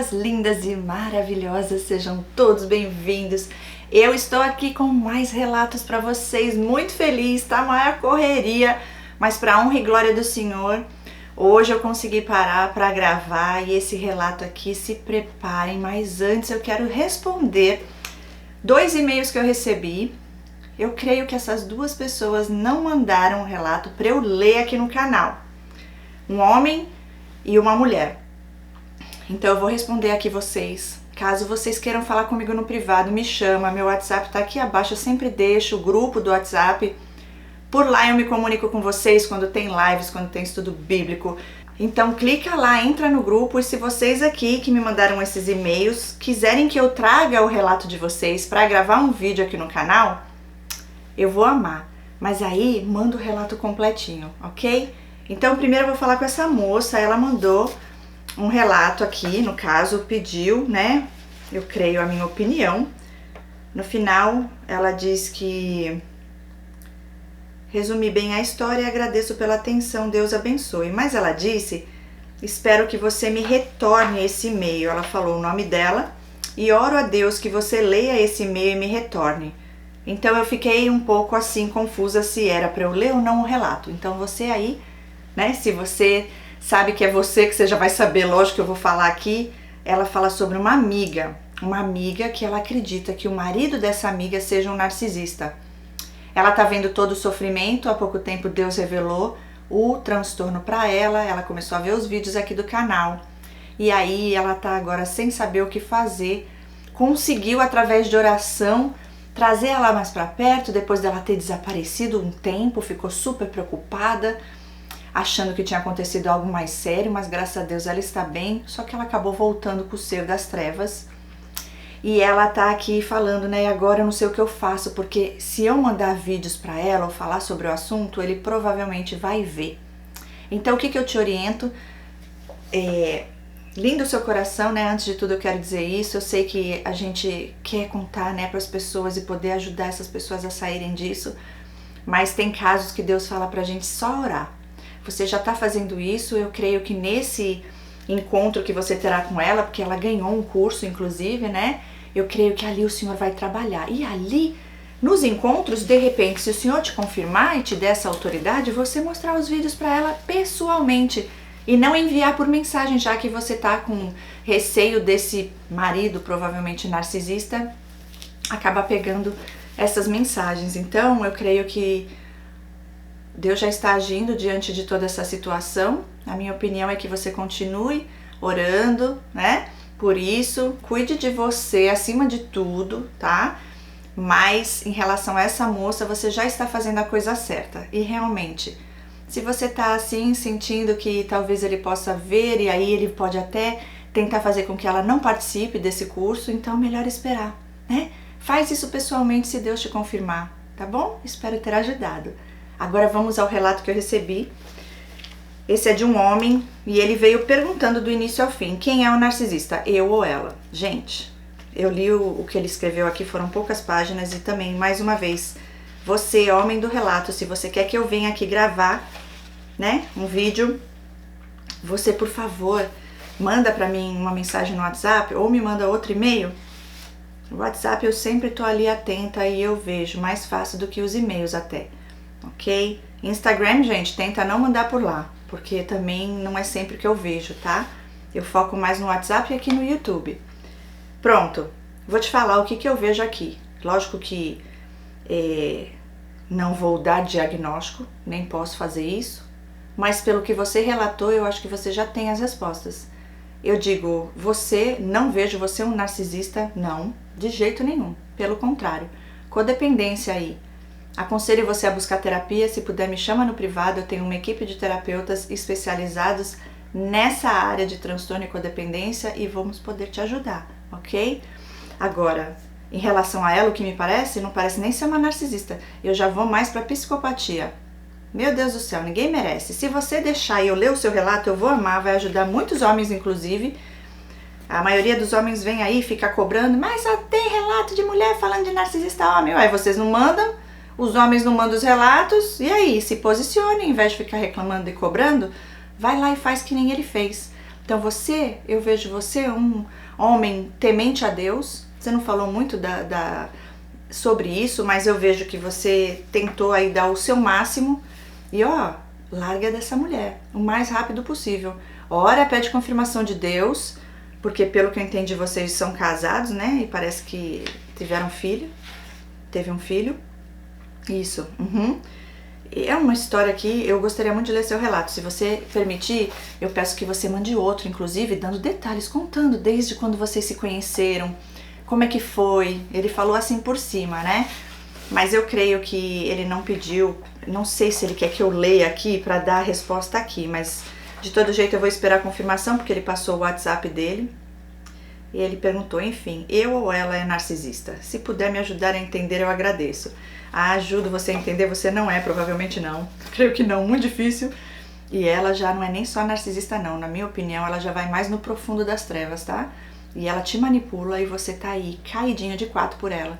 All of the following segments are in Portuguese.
pessoas lindas e maravilhosas, sejam todos bem-vindos. Eu estou aqui com mais relatos para vocês, muito feliz, tá? Maior correria, mas para honra e glória do Senhor, hoje eu consegui parar para gravar e esse relato aqui, se preparem, mas antes eu quero responder 2 e-mails que eu recebi. Eu creio que essas 2 pessoas não mandaram um relato para eu ler aqui no canal, um homem e uma mulher. Então eu vou responder aqui vocês. Caso vocês queiram falar comigo no privado, me chama, meu WhatsApp tá aqui abaixo, eu sempre deixo o grupo do WhatsApp. Por lá eu me comunico com vocês quando tem lives, quando tem estudo bíblico. Então clica lá, entra no grupo, e se vocês aqui que me mandaram esses e-mails quiserem que eu traga o relato de vocês para gravar um vídeo aqui no canal, eu vou amar. Mas aí manda o relato completinho, ok? Então primeiro eu vou falar com essa moça, ela mandou um relato aqui, no caso, pediu, né? Eu creio a minha opinião. No final, ela diz que resumi bem a história e agradeço pela atenção, Deus abençoe. Mas ela disse, espero que você me retorne esse e-mail. Ela falou o nome dela e oro a Deus que você leia esse e-mail e me retorne. Então eu fiquei um pouco assim confusa se era para eu ler ou não o relato. Então você aí, né? Se você sabe que é você, que você já vai saber, lógico que eu vou falar aqui. Ela fala sobre uma amiga que ela acredita que o marido dessa amiga seja um narcisista. Ela tá vendo todo o sofrimento, há pouco tempo Deus revelou o transtorno para ela, ela começou a ver os vídeos aqui do canal, e aí ela tá agora sem saber o que fazer, conseguiu através de oração trazer ela mais para perto, depois dela ter desaparecido um tempo, ficou super preocupada, achando que tinha acontecido algo mais sério, mas graças a Deus ela está bem, só que ela acabou voltando pro seio das trevas. E ela tá aqui falando, né, agora eu não sei o que eu faço, porque se eu mandar vídeos para ela ou falar sobre o assunto, ele provavelmente vai ver. Então o que eu te oriento? Lindo o seu coração, né, antes de tudo eu quero dizer isso, eu sei que a gente quer contar, né, para as pessoas e poder ajudar essas pessoas a saírem disso, mas tem casos que Deus fala pra gente só orar. Você já está fazendo isso, eu creio que nesse encontro que você terá com ela, porque ela ganhou um curso inclusive, né? Eu creio que ali o Senhor vai trabalhar. E ali, nos encontros, de repente, se o Senhor te confirmar e te der essa autoridade, você mostrar os vídeos para ela pessoalmente e não enviar por mensagem, já que você tá com receio desse marido, provavelmente narcisista, acabar pegando essas mensagens. Então, eu creio que Deus já está agindo diante de toda essa situação. A minha opinião é que você continue orando, né? Por isso, cuide de você acima de tudo, tá? Mas em relação a essa moça, você já está fazendo a coisa certa. E realmente, se você tá assim, sentindo que talvez ele possa ver e aí ele pode até tentar fazer com que ela não participe desse curso, então melhor esperar, né? Faz isso pessoalmente se Deus te confirmar, tá bom? Espero ter ajudado. Agora vamos ao relato que eu recebi. Esse é de um homem e ele veio perguntando do início ao fim, quem é o narcisista, eu ou ela? Gente, eu li o que ele escreveu aqui, foram poucas páginas, e também, mais uma vez, você, homem do relato, se você quer que eu venha aqui gravar, né, um vídeo, você, por favor, manda pra mim uma mensagem no WhatsApp ou me manda outro e-mail. No WhatsApp eu sempre tô ali atenta e eu vejo, mais fácil do que os e-mails até. Ok? Instagram, gente, tenta não mandar por lá, porque também não é sempre que eu vejo, tá? Eu foco mais no WhatsApp e aqui no YouTube. Pronto, vou te falar o que eu vejo aqui. Lógico que não vou dar diagnóstico, nem posso fazer isso, mas pelo que você relatou, eu acho que você já tem as respostas. Eu digo, não vejo você um narcisista, não, de jeito nenhum. Pelo contrário, codependência aí. Aconselho você a buscar terapia, se puder me chama no privado, eu tenho uma equipe de terapeutas especializados nessa área de transtorno e codependência e vamos poder te ajudar, ok? Agora, em relação a ela, o que me parece, não parece nem ser uma narcisista, eu já vou mais para psicopatia. Meu Deus do céu, ninguém merece. Se você deixar e eu ler o seu relato, eu vou amar, vai ajudar muitos homens inclusive. A maioria dos homens vem aí e fica cobrando, mas só tem relato de mulher falando de narcisista homem. Aí vocês não mandam, os homens não mandam os relatos, e aí, se posicione, ao invés de ficar reclamando e cobrando, vai lá e faz que nem ele fez. Então eu vejo você um homem temente a Deus. Você não falou muito sobre isso, mas eu vejo que você tentou aí dar o seu máximo. E larga dessa mulher o mais rápido possível. Ora, pede confirmação de Deus, porque pelo que eu entendi vocês são casados, né? E parece que teve um filho. Isso. É uma história que eu gostaria muito de ler seu relato. Se você permitir, eu peço que você mande outro, inclusive, dando detalhes, contando desde quando vocês se conheceram, como é que foi. Ele falou assim por cima, né? Mas eu creio que ele não pediu, não sei se ele quer que eu leia aqui para dar a resposta aqui, mas de todo jeito eu vou esperar a confirmação, porque ele passou o WhatsApp dele e ele perguntou, enfim, eu ou ela é narcisista? Se puder me ajudar a entender, eu agradeço. Ajudo você a entender, você não é, provavelmente não, creio que não, muito difícil. E ela já não é nem só narcisista não, na minha opinião ela já vai mais no profundo das trevas, tá? E ela te manipula e você tá aí caidinho de 4 por ela.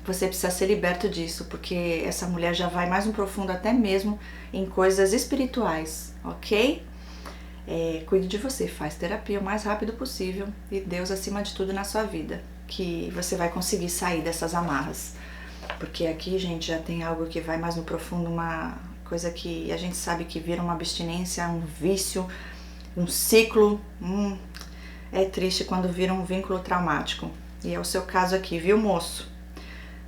Você precisa ser liberto disso, porque essa mulher já vai mais no profundo até mesmo em coisas espirituais, ok? Cuide de você, faz terapia o mais rápido possível e Deus acima de tudo na sua vida, que você vai conseguir sair dessas amarras. Porque aqui, gente, já tem algo que vai mais no profundo, uma coisa que a gente sabe que vira uma abstinência, um vício, um ciclo. É triste quando vira um vínculo traumático. E é o seu caso aqui, viu, moço?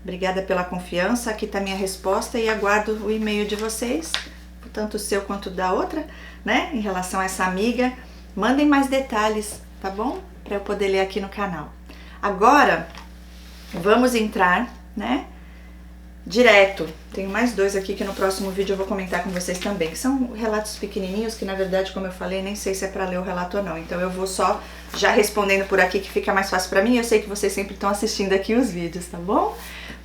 Obrigada pela confiança, aqui tá minha resposta e aguardo o e-mail de vocês, tanto o seu quanto da outra, né, em relação a essa amiga. Mandem mais detalhes, tá bom? Para eu poder ler aqui no canal. Agora, vamos entrar, né, direto. Tenho mais 2 aqui que no próximo vídeo eu vou comentar com vocês também, que são relatos pequenininhos que, na verdade, como eu falei, nem sei se é para ler o relato ou não. Então eu vou só já respondendo por aqui, que fica mais fácil para mim. Eu sei que vocês sempre estão assistindo aqui os vídeos, tá bom?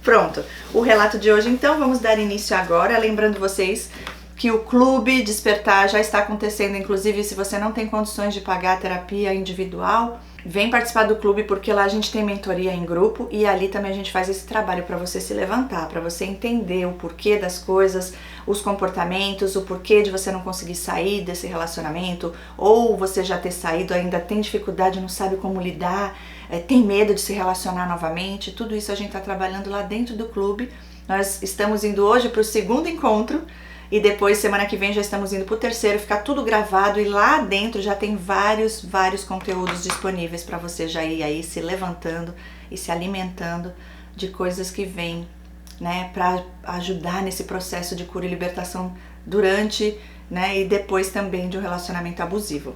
Pronto, o relato de hoje então, vamos dar início agora, lembrando vocês que o Clube Despertar já está acontecendo, inclusive se você não tem condições de pagar a terapia individual, vem participar do clube, porque lá a gente tem mentoria em grupo e ali também a gente faz esse trabalho para você se levantar, para você entender o porquê das coisas, os comportamentos, o porquê de você não conseguir sair desse relacionamento, ou você já ter saído, ainda tem dificuldade, não sabe como lidar, tem medo de se relacionar novamente. Tudo isso a gente está trabalhando lá dentro do clube. Nós estamos indo hoje para o 2º encontro e depois, semana que vem, já estamos indo para o 3º, ficar tudo gravado, e lá dentro já tem vários conteúdos disponíveis para você já ir aí se levantando e se alimentando de coisas que vêm, né, para ajudar nesse processo de cura e libertação durante, né, e depois também de um relacionamento abusivo.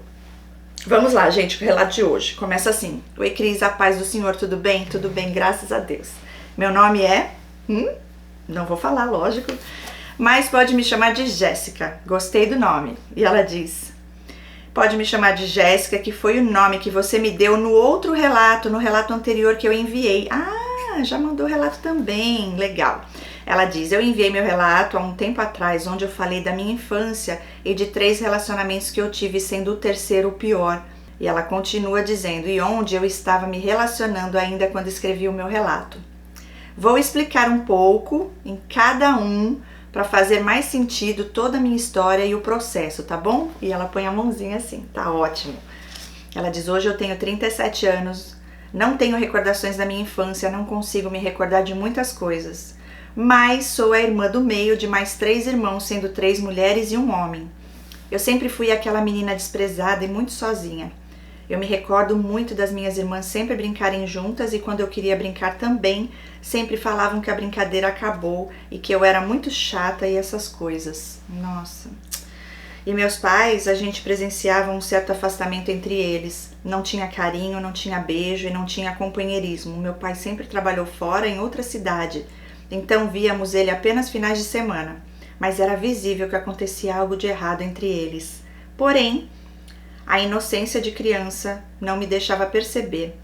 Vamos lá, gente, o relato de hoje começa assim. Oi, Cris, a paz do Senhor, tudo bem? Tudo bem, graças a Deus. Meu nome é... não vou falar, lógico, mas pode me chamar de Jéssica. Gostei do nome. E ela diz: pode me chamar de Jéssica, que foi o nome que você me deu no outro relato, no relato anterior que eu enviei. Ah, já mandou o relato também, legal. Ela diz: eu enviei meu relato há um tempo atrás, onde eu falei da minha infância e de 3 relacionamentos que eu tive, sendo o 3º o pior. E ela continua dizendo: e onde eu estava me relacionando ainda quando escrevi o meu relato. Vou explicar um pouco em cada um para fazer mais sentido toda a minha história e o processo, tá bom? E ela põe a mãozinha assim, tá ótimo. Ela diz: hoje eu tenho 37 anos, não tenho recordações da minha infância, não consigo me recordar de muitas coisas, mas sou a irmã do meio de mais 3 irmãos, sendo 3 mulheres e um homem. Eu sempre fui aquela menina desprezada e muito sozinha. Eu me recordo muito das minhas irmãs sempre brincarem juntas, e quando eu queria brincar também, sempre falavam que a brincadeira acabou e que eu era muito chata e essas coisas. Nossa. E meus pais, a gente presenciava um certo afastamento entre eles. Não tinha carinho, não tinha beijo e não tinha companheirismo. Meu pai sempre trabalhou fora, em outra cidade, então víamos ele apenas finais de semana. Mas era visível que acontecia algo de errado entre eles. Porém, a inocência de criança não me deixava perceber.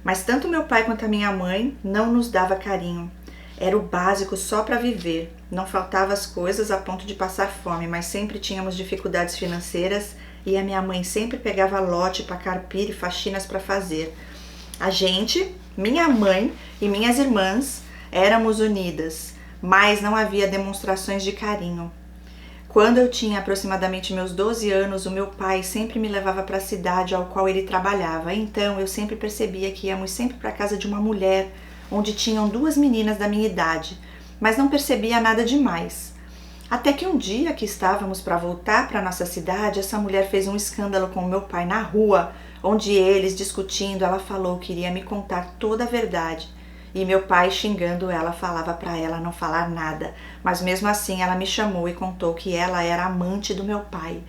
Mas tanto meu pai quanto a minha mãe não nos dava carinho. Era o básico só para viver. Não faltava as coisas a ponto de passar fome, mas sempre tínhamos dificuldades financeiras e a minha mãe sempre pegava lote para carpir e faxinas para fazer. A gente, minha mãe e minhas irmãs, éramos unidas, mas não havia demonstrações de carinho. Quando eu tinha aproximadamente meus 12 anos, o meu pai sempre me levava para a cidade ao qual ele trabalhava. Então eu sempre percebia que íamos sempre para a casa de uma mulher, onde tinham 2 meninas da minha idade, mas não percebia nada demais. Até que um dia que estávamos para voltar para nossa cidade, essa mulher fez um escândalo com o meu pai na rua, onde eles discutindo, ela falou que iria me contar toda a verdade. E meu pai, xingando ela, falava para ela não falar nada. Mas mesmo assim ela me chamou e contou que ela era amante do meu pai.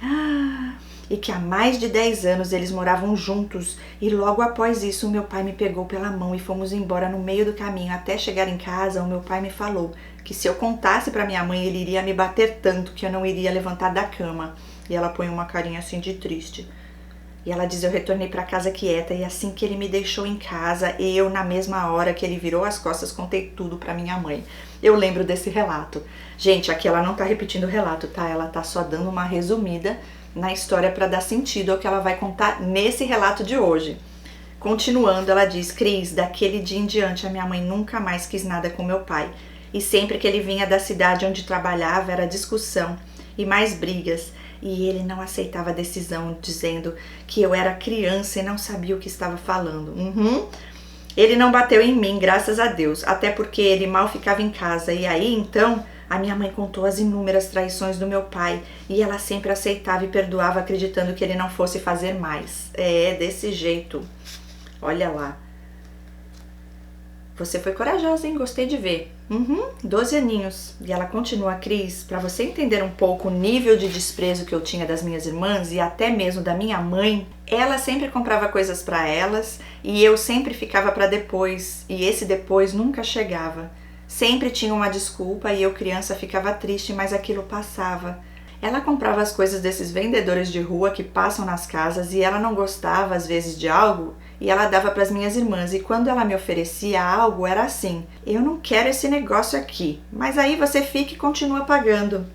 E que há mais de 10 anos eles moravam juntos. E logo após isso, meu pai me pegou pela mão e fomos embora no meio do caminho. Até chegar em casa, o meu pai me falou que se eu contasse para minha mãe, ele iria me bater tanto que eu não iria levantar da cama. E ela põe uma carinha assim de triste. E ela diz, eu retornei para casa quieta e assim que ele me deixou em casa, eu na mesma hora que ele virou as costas, contei tudo para minha mãe. Eu lembro desse relato. Gente, aqui ela não tá repetindo o relato, tá? Ela tá só dando uma resumida na história para dar sentido ao que ela vai contar nesse relato de hoje. Continuando, ela diz, Cris, daquele dia em diante a minha mãe nunca mais quis nada com meu pai. E sempre que ele vinha da cidade onde trabalhava era discussão e mais brigas. E ele não aceitava a decisão, dizendo que eu era criança e não sabia o que estava falando. Ele não bateu em mim, graças a Deus, até porque ele mal ficava em casa. E aí, então, a minha mãe contou as inúmeras traições do meu pai. E ela sempre aceitava e perdoava, acreditando que ele não fosse fazer mais. É, desse jeito. Olha lá. Você foi corajosa, hein? Gostei de ver. 12 aninhos. E ela continua, Cris, para você entender um pouco o nível de desprezo que eu tinha das minhas irmãs e até mesmo da minha mãe, ela sempre comprava coisas para elas e eu sempre ficava para depois. E esse depois nunca chegava. Sempre tinha uma desculpa e eu, criança, ficava triste, mas aquilo passava. Ela comprava as coisas desses vendedores de rua que passam nas casas e ela não gostava, às vezes, de algo e ela dava para as minhas irmãs. E quando ela me oferecia algo, era assim, eu não quero esse negócio aqui, mas aí você fica e continua pagando.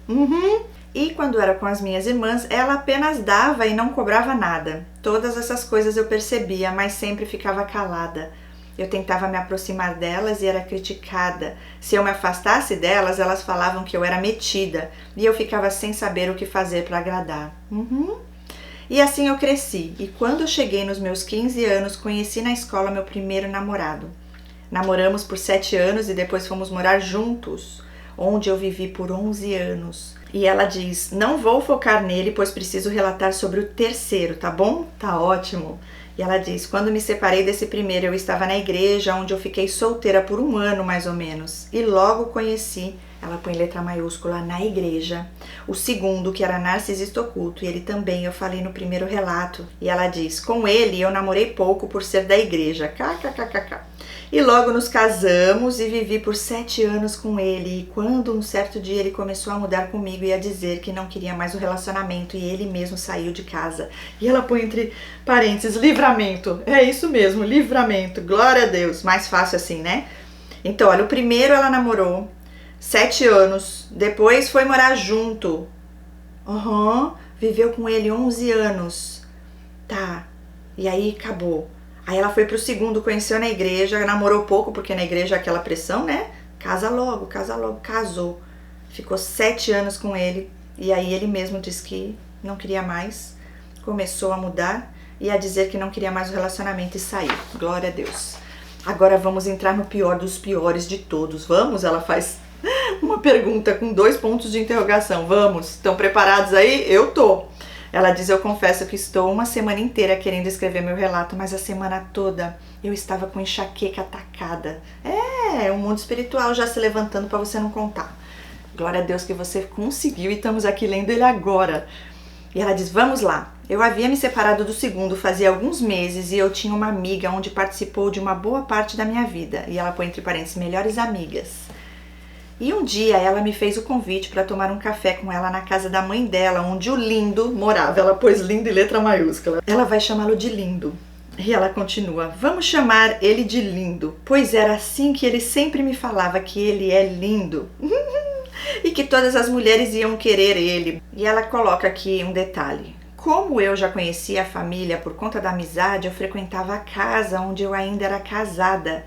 E quando era com as minhas irmãs, ela apenas dava e não cobrava nada. Todas essas coisas eu percebia, mas sempre ficava calada. Eu tentava me aproximar delas e era criticada. Se eu me afastasse delas, elas falavam que eu era metida e eu ficava sem saber o que fazer para agradar. E assim eu cresci. E quando eu cheguei nos meus 15 anos, conheci na escola meu primeiro namorado. Namoramos por 7 anos e depois fomos morar juntos, onde eu vivi por 11 anos. E ela diz, não vou focar nele, pois preciso relatar sobre o terceiro, tá bom? Tá ótimo. E ela diz, quando me separei desse primeiro, eu estava na igreja, onde eu fiquei solteira por 1 ano, mais ou menos. E logo conheci, ela põe letra maiúscula, na igreja, o segundo, que era narcisista oculto. E ele também, eu falei no primeiro relato. E ela diz, com ele eu namorei pouco por ser da igreja. KKKKK. E logo nos casamos e vivi por 7 anos com ele. E quando um certo dia ele começou a mudar comigo e a dizer que não queria mais o relacionamento e ele mesmo saiu de casa. E ela põe entre parênteses, livramento. É isso mesmo, livramento. Glória a Deus. Mais fácil assim, né? Então, olha, o primeiro ela namorou 7 anos. Depois foi morar junto. Viveu com ele 11 anos. Tá. E aí acabou. Aí ela foi pro segundo, conheceu na igreja, namorou pouco, porque na igreja é aquela pressão, né? Casa logo, casou. Ficou 7 anos com ele, e aí ele mesmo disse que não queria mais, começou a mudar e a dizer que não queria mais o relacionamento e saiu. Glória a Deus. Agora vamos entrar no pior dos piores de todos. Vamos? Ela faz uma pergunta com 2 pontos de interrogação. Vamos? Estão preparados aí? Eu tô. Ela diz, eu confesso que estou 1 semana inteira querendo escrever meu relato, mas a semana toda eu estava com enxaqueca atacada. O mundo espiritual já se levantando para você não contar. Glória a Deus que você conseguiu e estamos aqui lendo ele agora. E ela diz, vamos lá. Eu havia me separado do segundo fazia alguns meses e eu tinha uma amiga onde participou de uma boa parte da minha vida. E ela põe entre parênteses, melhores amigas. E um dia ela me fez o convite para tomar um café com ela na casa da mãe dela, onde o lindo morava. Ela pôs lindo em letra maiúscula. Ela vai chamá-lo de lindo. E ela continua, vamos chamar ele de lindo, pois era assim que ele sempre me falava, que ele é lindo. E que todas as mulheres iam querer ele. E ela coloca aqui um detalhe. Como eu já conhecia a família por conta da amizade, eu frequentava a casa onde eu ainda era casada.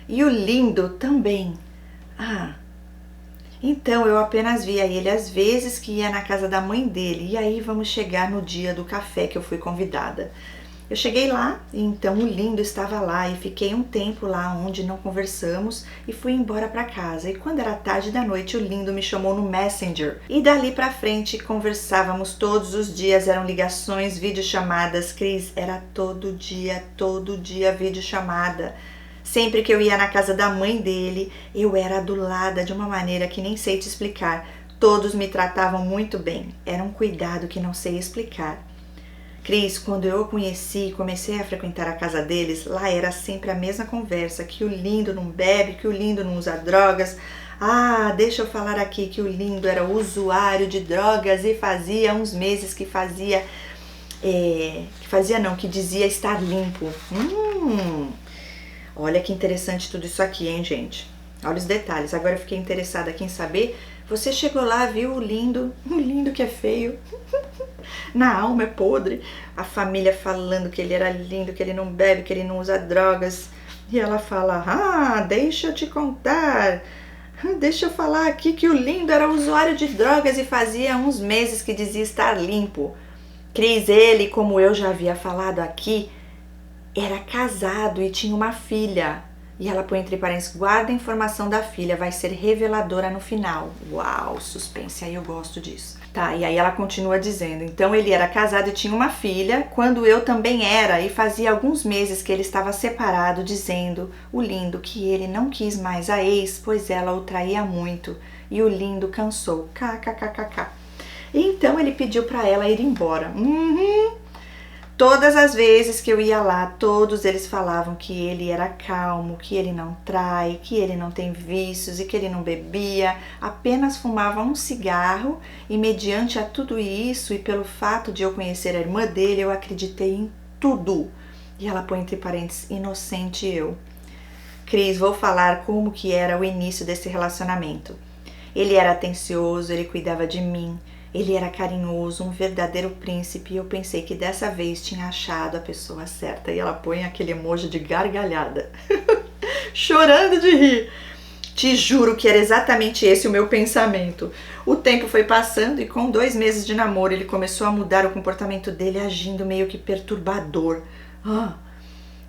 E o lindo também. Então eu apenas via ele às vezes que ia na casa da mãe dele. E aí vamos chegar no dia do café que eu fui convidada. Eu cheguei lá, e então o Lindo estava lá e fiquei um tempo lá onde não conversamos e fui embora para casa. E quando era tarde da noite, o Lindo me chamou no Messenger. E dali para frente conversávamos todos os dias, eram ligações, videochamadas. Cris, era todo dia videochamada. Sempre que eu ia na casa da mãe dele, eu era adulada de uma maneira que nem sei te explicar. Todos me tratavam muito bem, era um cuidado que não sei explicar. Cris, quando eu o conheci e comecei a frequentar a casa deles, lá era sempre a mesma conversa, que o Lindo não bebe, que o Lindo não usa drogas. Ah, deixa eu falar aqui que o Lindo era usuário de drogas e fazia uns meses que que dizia estar limpo. Olha que interessante tudo isso aqui, hein, gente? Olha os detalhes. Agora eu fiquei interessada aqui em saber. Você chegou lá, viu o Lindo que é feio, na alma é podre, a família falando que ele era lindo, que ele não bebe, que ele não usa drogas. E ela fala, deixa eu te contar, deixa eu falar aqui que o Lindo era usuário de drogas e fazia uns meses que dizia estar limpo. Cris, ele, como eu já havia falado aqui, era casado e tinha uma filha. E ela põe entre parênteses, guarda a informação da filha, vai ser reveladora no final. Uau, suspense, aí eu gosto disso. Tá, e aí ela continua dizendo, então ele era casado e tinha uma filha, quando eu também era, e fazia alguns meses que ele estava separado, dizendo, o Lindo, que ele não quis mais a ex, pois ela o traía muito, e o Lindo cansou, kkkk. E então ele pediu para ela ir embora. Todas as vezes que eu ia lá, todos eles falavam que ele era calmo, que ele não trai, que ele não tem vícios e que ele não bebia, apenas fumava um cigarro e mediante a tudo isso e pelo fato de eu conhecer a irmã dele, eu acreditei em tudo. E ela põe entre parênteses, inocente eu. Cris, vou falar como que era o início desse relacionamento. Ele era atencioso, ele cuidava de mim. Ele era carinhoso, um verdadeiro príncipe, e eu pensei que dessa vez tinha achado a pessoa certa. E ela põe aquele emoji de gargalhada, chorando de rir. Te juro que era exatamente esse o meu pensamento. O tempo foi passando e com 2 meses de namoro ele começou a mudar o comportamento dele, agindo meio que perturbador.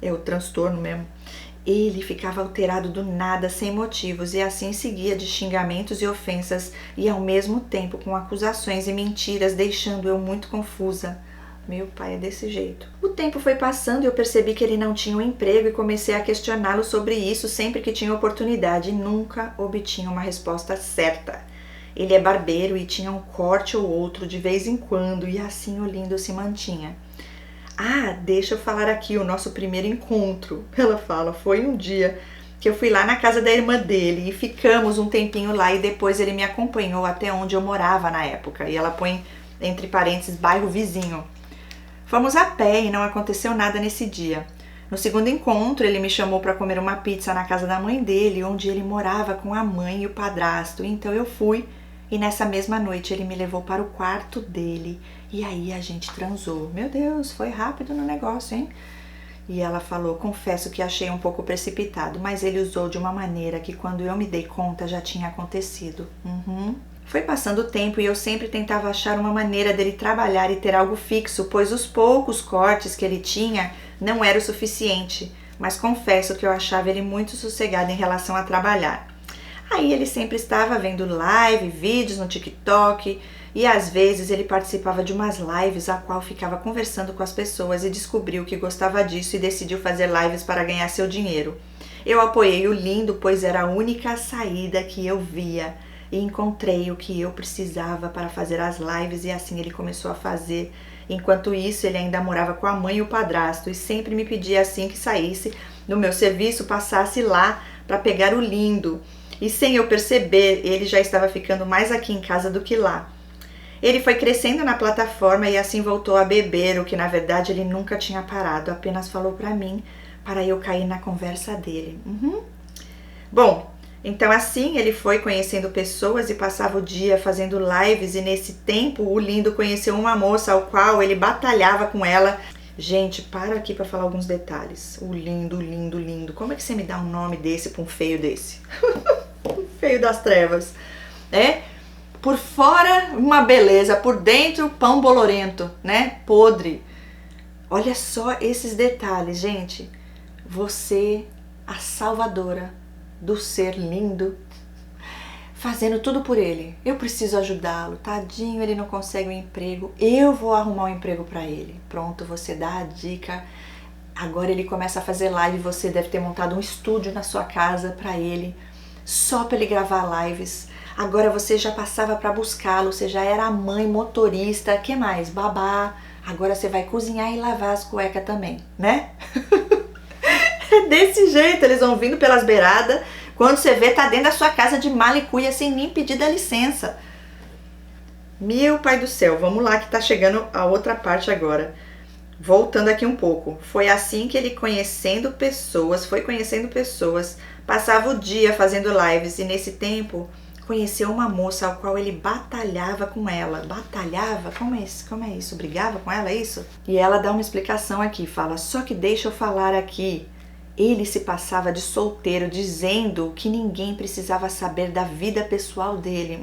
É o transtorno mesmo. Ele ficava alterado do nada, sem motivos, e assim seguia de xingamentos e ofensas, e ao mesmo tempo com acusações e mentiras, deixando eu muito confusa. Meu pai é desse jeito. O tempo foi passando e eu percebi que ele não tinha um emprego e comecei a questioná-lo sobre isso sempre que tinha oportunidade, e nunca obtinha uma resposta certa. Ele é barbeiro e tinha um corte ou outro de vez em quando, e assim o Lindo se mantinha. Deixa eu falar aqui o nosso primeiro encontro. Ela fala, foi um dia que eu fui lá na casa da irmã dele e ficamos um tempinho lá e depois ele me acompanhou até onde eu morava na época. E ela põe entre parênteses, bairro vizinho. Fomos a pé e não aconteceu nada nesse dia. No segundo encontro, ele me chamou para comer uma pizza na casa da mãe dele, onde ele morava com a mãe e o padrasto. Então eu fui e nessa mesma noite ele me levou para o quarto dele e aí a gente transou. Meu Deus, foi rápido no negócio, hein? E ela falou, confesso que achei um pouco precipitado, mas ele usou de uma maneira que quando eu me dei conta já tinha acontecido. Foi passando o tempo e eu sempre tentava achar uma maneira dele trabalhar e ter algo fixo, pois os poucos cortes que ele tinha não era o suficiente, mas confesso que eu achava ele muito sossegado em relação a trabalhar. Aí ele sempre estava vendo live, vídeos no TikTok e às vezes ele participava de umas lives a qual ficava conversando com as pessoas e descobriu que gostava disso e decidiu fazer lives para ganhar seu dinheiro. Eu apoiei o Lindo, pois era a única saída que eu via e encontrei o que eu precisava para fazer as lives e assim ele começou a fazer. Enquanto isso, ele ainda morava com a mãe e o padrasto e sempre me pedia assim que saísse do meu serviço, passasse lá para pegar o Lindo. E sem eu perceber, ele já estava ficando mais aqui em casa do que lá. Ele foi crescendo na plataforma e assim voltou a beber, o que na verdade ele nunca tinha parado, apenas falou para mim, para eu cair na conversa dele. Bom, então assim ele foi conhecendo pessoas e passava o dia fazendo lives e nesse tempo o Lindo conheceu uma moça ao qual ele batalhava com ela. Gente, para aqui para falar alguns detalhes. O Lindo, Lindo, Lindo. Como é que você me dá um nome desse para um feio desse? Um feio das trevas. É, por fora uma beleza, por dentro pão bolorento, né? Podre. Olha só esses detalhes, gente. Você, a salvadora do ser lindo, fazendo tudo por ele. Eu preciso ajudá-lo, tadinho, ele não consegue um emprego, eu vou arrumar um emprego para ele. Pronto, você dá a dica. Agora ele começa a fazer live, você deve ter montado um estúdio na sua casa para ele, só para ele gravar lives. Agora você já passava para buscá-lo, você já era a mãe motorista, que mais? Babá. Agora você vai cozinhar e lavar as cuecas também, né? É desse jeito, eles vão vindo pelas beiradas. Quando você vê, tá dentro da sua casa de mala e cuia sem nem pedir da licença. Meu pai do céu, vamos lá que tá chegando a outra parte agora. Voltando aqui um pouco. Foi assim que ele foi conhecendo pessoas, passava o dia fazendo lives e nesse tempo conheceu uma moça ao qual ele batalhava com ela. Batalhava? Como é isso? Brigava com ela, é isso? E ela dá uma explicação aqui, fala, só que deixa eu falar aqui. Ele se passava de solteiro, dizendo que ninguém precisava saber da vida pessoal dele.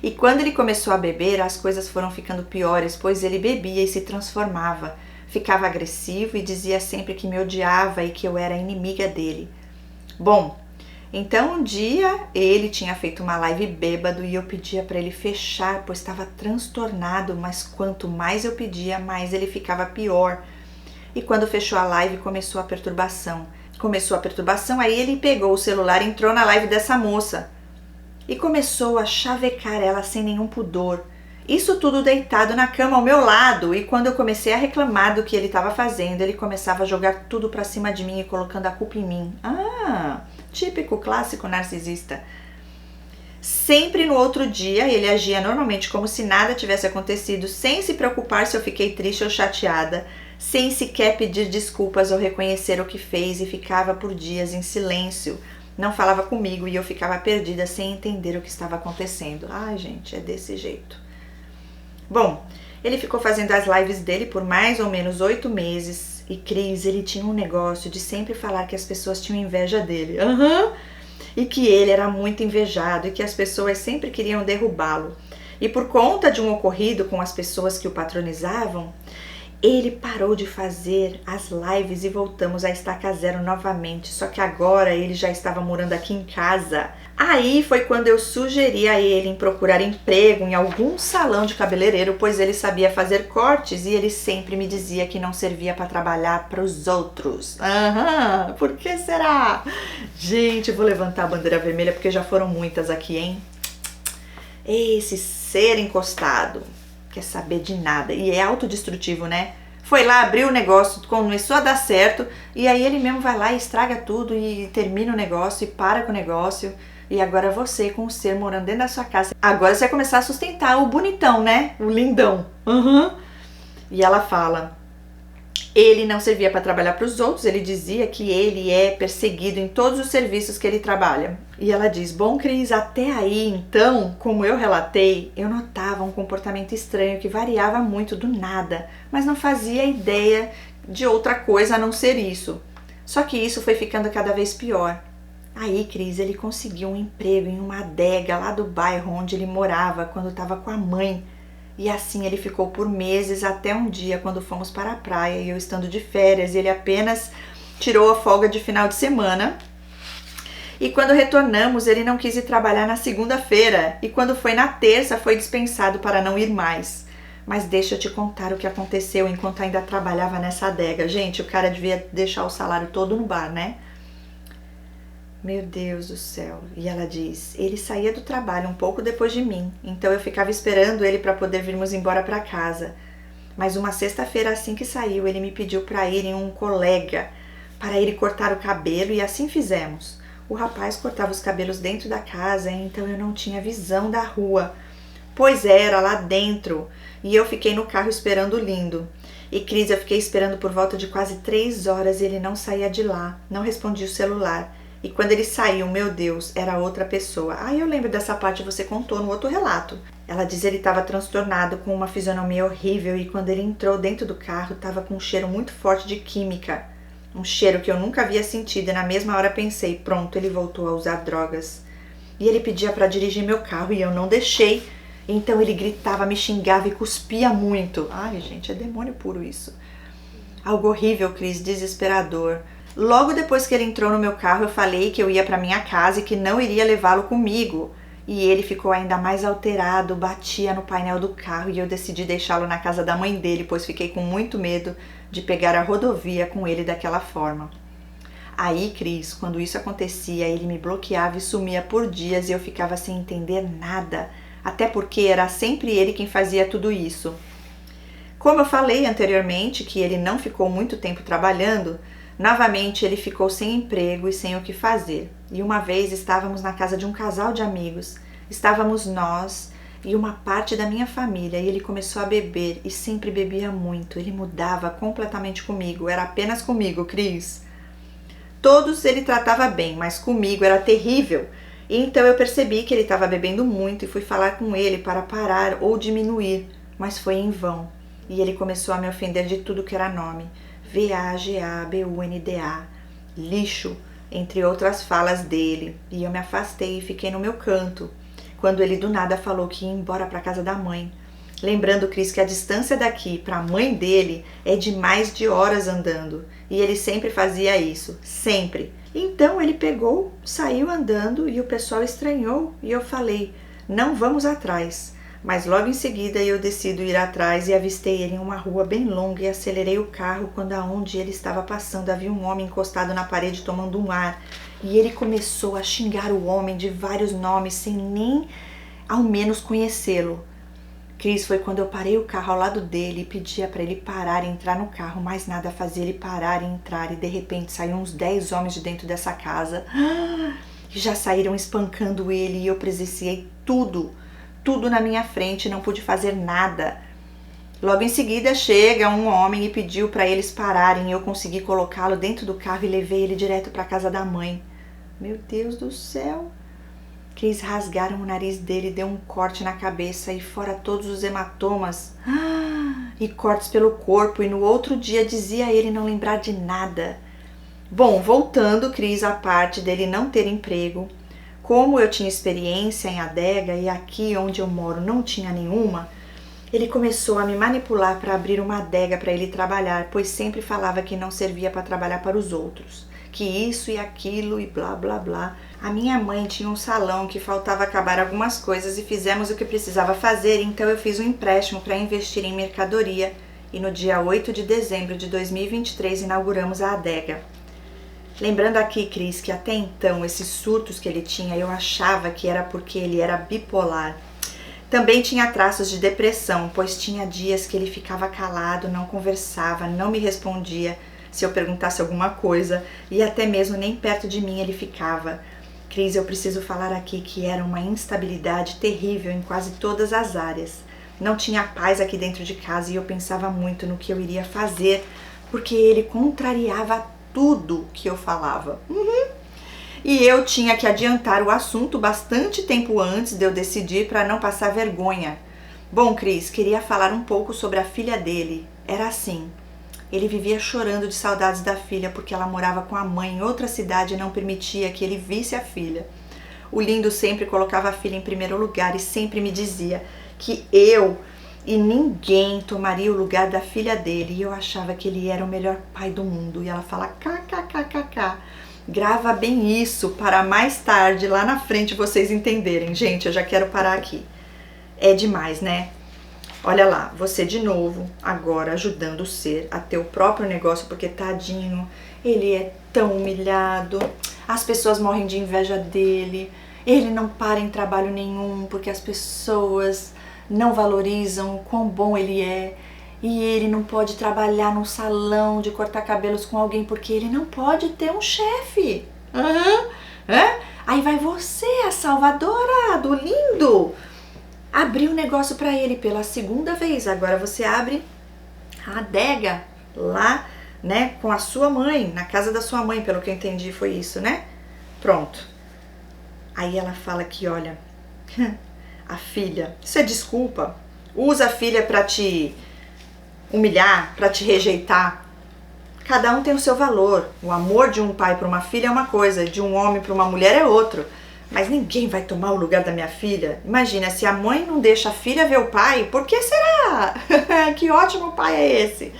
E quando ele começou a beber, as coisas foram ficando piores, pois ele bebia e se transformava. Ficava agressivo e dizia sempre que me odiava e que eu era inimiga dele. Bom, então um dia ele tinha feito uma live bêbado e eu pedia para ele fechar, pois estava transtornado, mas quanto mais eu pedia, mais ele ficava pior. E quando fechou a live, começou a perturbação. Aí ele pegou o celular e entrou na live dessa moça. E começou a chavecar ela sem nenhum pudor. Isso tudo deitado na cama ao meu lado. E quando eu comecei a reclamar do que ele estava fazendo, ele começava a jogar tudo pra cima de mim e colocando a culpa em mim. Típico, clássico narcisista. Sempre no outro dia, ele agia normalmente como se nada tivesse acontecido, sem se preocupar se eu fiquei triste ou chateada, sem sequer pedir desculpas ou reconhecer o que fez e ficava por dias em silêncio. Não falava comigo e eu ficava perdida sem entender o que estava acontecendo. Ai, gente, é desse jeito. Bom, ele ficou fazendo as lives dele por mais ou menos 8 meses. E Cris, ele tinha um negócio de sempre falar que as pessoas tinham inveja dele. E que ele era muito invejado e que as pessoas sempre queriam derrubá-lo. E por conta de um ocorrido com as pessoas que o patronizavam, ele parou de fazer as lives e voltamos a estaca zero novamente, só que agora ele já estava morando aqui em casa. Aí foi quando eu sugeri a ele em procurar emprego em algum salão de cabeleireiro, pois ele sabia fazer cortes e ele sempre me dizia que não servia para trabalhar para os outros. Por que será? Gente, eu vou levantar a bandeira vermelha porque já foram muitas aqui, hein? Esse ser encostado. Quer saber de nada, e é autodestrutivo, né? Foi lá, abriu o negócio, começou a dar certo, e aí ele mesmo vai lá e estraga tudo e termina o negócio e para com o negócio. E agora você com o ser morando dentro da sua casa, agora você vai começar a sustentar o bonitão, né? O lindão. E ela fala, ele não servia para trabalhar para os outros, ele dizia que ele é perseguido em todos os serviços que ele trabalha. E ela diz, bom Cris, até aí então, como eu relatei, eu notava um comportamento estranho que variava muito do nada, mas não fazia ideia de outra coisa a não ser isso. Só que isso foi ficando cada vez pior. Aí, Cris, ele conseguiu um emprego em uma adega lá do bairro onde ele morava quando estava com a mãe. E assim ele ficou por meses, até um dia quando fomos para a praia e eu estando de férias, ele apenas tirou a folga de final de semana. E quando retornamos, ele não quis ir trabalhar na segunda-feira e quando foi na terça foi dispensado para não ir mais. Mas deixa eu te contar o que aconteceu enquanto ainda trabalhava nessa adega. Gente, o cara devia deixar o salário todo no bar, né? Meu Deus do céu. E ela diz, ele saía do trabalho um pouco depois de mim, então eu ficava esperando ele para poder virmos embora para casa. Mas uma sexta-feira assim que saiu, ele me pediu para ir em um colega, para ele cortar o cabelo e assim fizemos. O rapaz cortava os cabelos dentro da casa, então eu não tinha visão da rua, pois era lá dentro, e eu fiquei no carro esperando o lindo. E Cris, eu fiquei esperando por volta de quase 3 horas e ele não saía de lá, não respondia o celular. E quando ele saiu, meu Deus, era outra pessoa. Eu lembro dessa parte, você contou no outro relato. Ela diz que ele estava transtornado, com uma fisionomia horrível, e quando ele entrou dentro do carro, estava com um cheiro muito forte de química. Um cheiro que eu nunca havia sentido, e na mesma hora pensei, pronto, ele voltou a usar drogas. E ele pedia para dirigir meu carro e eu não deixei. Então ele gritava, me xingava e cuspia muito. Ai, gente, é demônio puro isso. Algo horrível, Cris, desesperador. Logo depois que ele entrou no meu carro, eu falei que eu ia para minha casa e que não iria levá-lo comigo. E ele ficou ainda mais alterado, batia no painel do carro e eu decidi deixá-lo na casa da mãe dele, pois fiquei com muito medo de pegar a rodovia com ele daquela forma. Aí, Cris, quando isso acontecia, ele me bloqueava e sumia por dias e eu ficava sem entender nada, até porque era sempre ele quem fazia tudo isso. Como eu falei anteriormente que ele não ficou muito tempo trabalhando, novamente ele ficou sem emprego e sem o que fazer. E uma vez estávamos na casa de um casal de amigos, estávamos nós e uma parte da minha família e ele começou a beber e sempre bebia muito. Ele mudava completamente comigo, era apenas comigo, Cris. Todos ele tratava bem, mas comigo era terrível. E então eu percebi que ele estava bebendo muito e fui falar com ele para parar ou diminuir, mas foi em vão. E ele começou a me ofender de tudo que era nome. VAGABUNDA, lixo, entre outras falas dele. E eu me afastei e fiquei no meu canto, quando ele do nada falou que ia embora para casa da mãe. Lembrando, Cris, que a distância daqui para a mãe dele é de mais de horas andando. E ele sempre fazia isso, sempre. Então ele pegou, saiu andando e o pessoal estranhou. E eu falei, não vamos atrás. Mas logo em seguida eu decido ir atrás e avistei ele em uma rua bem longa e acelerei o carro quando aonde ele estava passando havia um homem encostado na parede tomando um ar. E ele começou a xingar o homem de vários nomes sem nem ao menos conhecê-lo. Cris, foi quando eu parei o carro ao lado dele e pedia para ele parar e entrar no carro, mas nada fazia ele parar e entrar, e de repente saíram uns 10 homens de dentro dessa casa e já saíram espancando ele e eu presenciei tudo na minha frente, não pude fazer nada. Logo em seguida chega um homem e pediu para eles pararem e eu consegui colocá-lo dentro do carro e levei ele direto para a casa da mãe. Meu Deus do céu! Cris, rasgaram o nariz dele, deu um corte na cabeça e fora todos os hematomas e cortes pelo corpo, e no outro dia dizia ele não lembrar de nada. Bom, voltando, Cris, à parte dele não ter emprego, como eu tinha experiência em adega e aqui onde eu moro não tinha nenhuma, ele começou a me manipular para abrir uma adega para ele trabalhar, pois sempre falava que não servia para trabalhar para os outros, que isso e aquilo e blá blá blá. A minha mãe tinha um salão que faltava acabar algumas coisas e fizemos o que precisava fazer, então eu fiz um empréstimo para investir em mercadoria e no dia 8 de dezembro de 2023 inauguramos a adega. Lembrando aqui, Cris, que até então esses surtos que ele tinha eu achava que era porque ele era bipolar. Também tinha traços de depressão, pois tinha dias que ele ficava calado, não conversava, não me respondia se eu perguntasse alguma coisa e até mesmo nem perto de mim ele ficava. Cris, eu preciso falar aqui que era uma instabilidade terrível em quase todas as áreas. Não tinha paz aqui dentro de casa e eu pensava muito no que eu iria fazer, porque ele contrariava tudo que eu falava. E eu tinha que adiantar o assunto bastante tempo antes de eu decidir para não passar vergonha. Bom, Cris, queria falar um pouco sobre a filha dele. Era assim. Ele vivia chorando de saudades da filha porque ela morava com a mãe em outra cidade e não permitia que ele visse a filha. O lindo sempre colocava a filha em primeiro lugar e sempre me dizia que eu e ninguém tomaria o lugar da filha dele. E eu achava que ele era o melhor pai do mundo. E ela fala kkkk. Grava bem isso para mais tarde, lá na frente, vocês entenderem. Gente, eu já quero parar aqui. É demais, né? Olha lá, você de novo, agora ajudando o ser a ter o próprio negócio, porque tadinho, ele é tão humilhado, as pessoas morrem de inveja dele, ele não para em trabalho nenhum, porque as pessoas não valorizam o quão bom ele é, e ele não pode trabalhar num salão de cortar cabelos com alguém, porque ele não pode ter um chefe. Aí vai você, a salvadora do lindo, abrir um negócio para ele pela segunda vez. Agora você abre a adega lá, né, com a sua mãe, na casa da sua mãe, pelo que eu entendi foi isso, né? Pronto. Aí ela fala que, olha, a filha, isso é desculpa, usa a filha para te humilhar, para te rejeitar. Cada um tem o seu valor. O amor de um pai para uma filha é uma coisa, de um homem para uma mulher é outro. Mas ninguém vai tomar o lugar da minha filha. Imagina, se a mãe não deixa a filha ver o pai, por que será? Que ótimo pai é esse?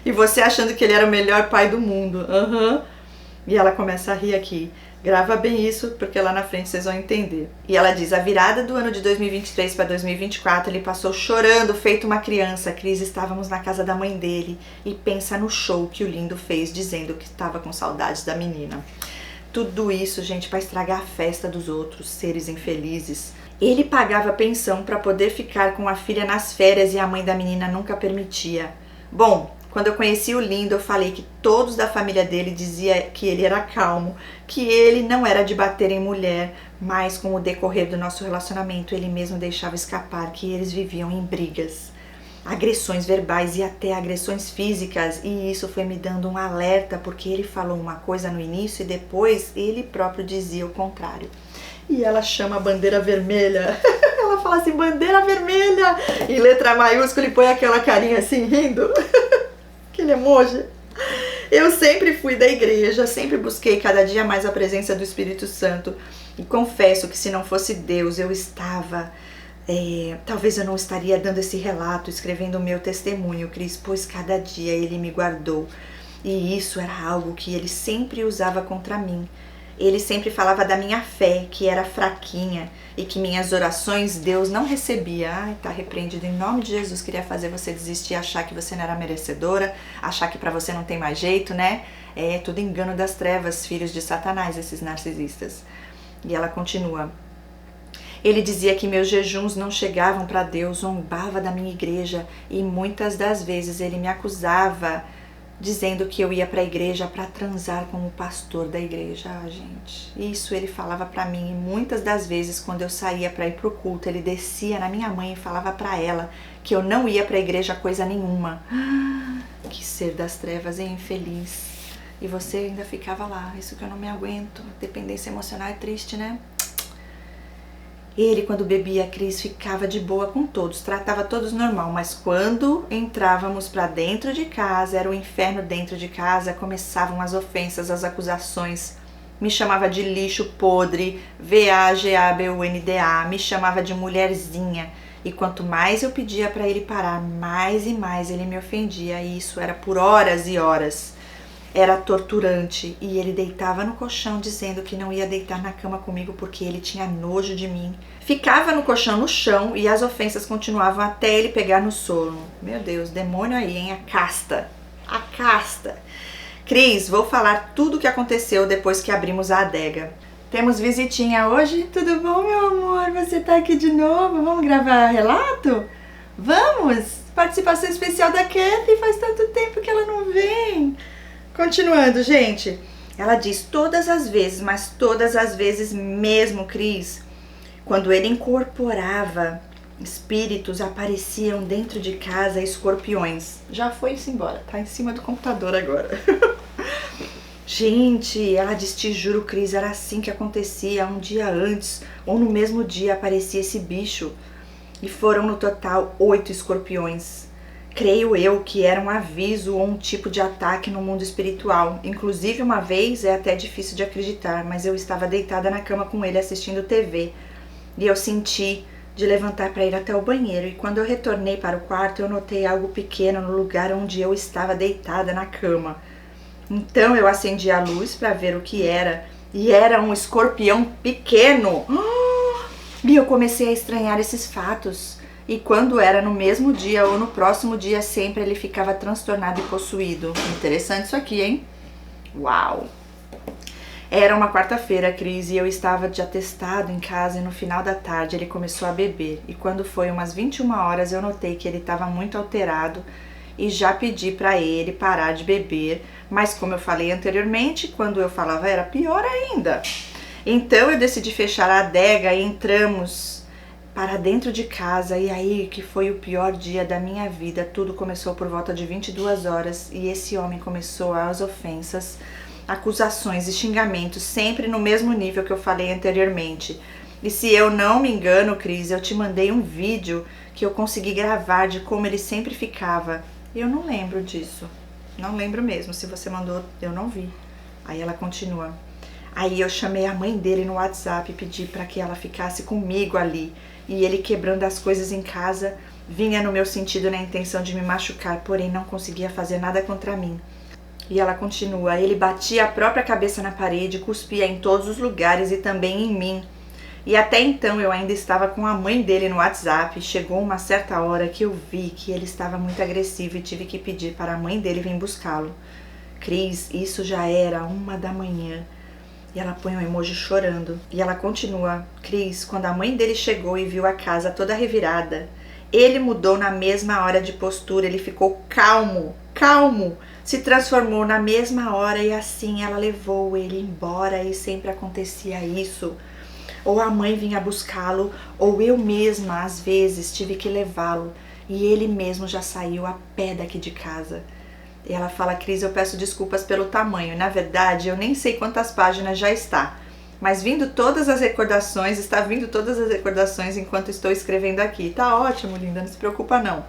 E você achando que ele era o melhor pai do mundo. Uhum. E ela começa a rir aqui. Grava bem isso, porque lá na frente vocês vão entender. E ela diz, a virada do ano de 2023 para 2024, ele passou chorando, feito uma criança. Cris, estávamos na casa da mãe dele. E pensa no show que o Lindo fez, dizendo que estava com saudades da menina. Tudo isso, gente, para estragar a festa dos outros, seres infelizes. Ele pagava pensão para poder ficar com a filha nas férias e a mãe da menina nunca permitia. Bom, quando eu conheci o Lindo, eu falei que todos da família dele diziam que ele era calmo, que ele não era de bater em mulher, mas com o decorrer do nosso relacionamento, ele mesmo deixava escapar que eles viviam em brigas, agressões verbais e até agressões físicas, e isso foi me dando um alerta, porque ele falou uma coisa no início e depois ele próprio dizia o contrário. E ela chama a bandeira vermelha, ela fala assim, bandeira vermelha, em letra maiúscula e põe aquela carinha assim, rindo, aquele emoji. Eu sempre fui da igreja, sempre busquei cada dia mais a presença do Espírito Santo, e confesso que se não fosse Deus, eu estava... talvez eu não estaria dando esse relato, escrevendo o meu testemunho, Cris, pois cada dia ele me guardou. E isso era algo que ele sempre usava contra mim. Ele sempre falava da minha fé, que era fraquinha e que minhas orações Deus não recebia. Ai, tá repreendido em nome de Jesus. Queria fazer você desistir, achar que você não era merecedora, achar que pra você não tem mais jeito, né? É tudo engano das trevas, filhos de Satanás, esses narcisistas. E ela continua. Ele dizia que meus jejuns não chegavam para Deus, zombava da minha igreja e muitas das vezes ele me acusava, dizendo que eu ia para a igreja para transar com o pastor da igreja. Ah, gente, isso ele falava para mim, e muitas das vezes quando eu saía para ir pro culto, ele descia na minha mãe e falava para ela que eu não ia para a igreja coisa nenhuma. Que ser das trevas, hein, infeliz. E você ainda ficava lá, isso que eu não me aguento. Dependência emocional é triste, né? Ele, quando bebia, a Cris ficava de boa com todos, tratava todos normal, mas quando entrávamos para dentro de casa, era o inferno dentro de casa, começavam as ofensas, as acusações, me chamava de lixo podre, VAGABUNDA, me chamava de mulherzinha, e quanto mais eu pedia para ele parar, mais e mais ele me ofendia, e isso era por horas e horas. Era torturante, e ele deitava no colchão dizendo que não ia deitar na cama comigo porque ele tinha nojo de mim. Ficava no colchão no chão e as ofensas continuavam até ele pegar no sono. Meu Deus, demônio aí, hein? A casta. A casta. Cris, vou falar tudo o que aconteceu depois que abrimos a adega. Temos visitinha hoje? Tudo bom, meu amor? Você tá aqui de novo? Vamos gravar relato? Vamos! Participação especial da Kathy, faz tanto tempo que ela não vem. Continuando, gente, ela diz todas as vezes, mas todas as vezes mesmo, Cris, quando ele incorporava espíritos, apareciam dentro de casa escorpiões. Já foi-se embora, tá em cima do computador agora. Gente, ela diz, te juro, Cris, era assim que acontecia, um dia antes ou no mesmo dia aparecia esse bicho. E foram no total 8 escorpiões. Creio eu que era um aviso ou um tipo de ataque no mundo espiritual. Inclusive uma vez, é até difícil de acreditar, mas eu estava deitada na cama com ele assistindo TV. E eu senti de levantar para ir até o banheiro. E quando eu retornei para o quarto, eu notei algo pequeno no lugar onde eu estava deitada na cama. Então eu acendi a luz para ver o que era. E era um escorpião pequeno. E eu comecei a estranhar esses fatos. E quando era no mesmo dia ou no próximo dia, sempre ele ficava transtornado e possuído. Interessante isso aqui, hein? Uau! Era uma quarta-feira, Cris, e eu estava de atestado em casa e no final da tarde ele começou a beber. E quando foi umas 21 horas, eu notei que ele estava muito alterado e já pedi para ele parar de beber. Mas como eu falei anteriormente, quando eu falava era pior ainda. Então eu decidi fechar a adega e entramos para dentro de casa, e aí que foi o pior dia da minha vida. Tudo começou por volta de 22 horas e esse homem começou as ofensas, acusações e xingamentos, sempre no mesmo nível que eu falei anteriormente. E se eu não me engano, Cris, eu te mandei um vídeo que eu consegui gravar de como ele sempre ficava. Eu não lembro disso, não lembro mesmo, se você mandou eu não vi. Aí ela continua. Aí eu chamei a mãe dele no WhatsApp e pedi para que ela ficasse comigo ali. E ele, quebrando as coisas em casa, vinha no meu sentido na intenção de me machucar, porém não conseguia fazer nada contra mim. E ela continua: ele batia a própria cabeça na parede, cuspia em todos os lugares e também em mim. E até então eu ainda estava com a mãe dele no WhatsApp. Chegou uma certa hora que eu vi que ele estava muito agressivo e tive que pedir para a mãe dele vir buscá-lo. Cris, isso já era 1 da manhã. E ela põe um emoji chorando. E ela continua: Cris, quando a mãe dele chegou e viu a casa toda revirada, ele mudou na mesma hora de postura, ele ficou calmo, se transformou na mesma hora e assim ela levou ele embora e sempre acontecia isso. Ou a mãe vinha buscá-lo, ou eu mesma, às vezes, tive que levá-lo e ele mesmo já saiu a pé daqui de casa. E ela fala: Cris, eu peço desculpas pelo tamanho. Na verdade, eu nem sei quantas páginas já está. Mas está vindo todas as recordações enquanto estou escrevendo aqui. Tá ótimo, linda, não se preocupa não.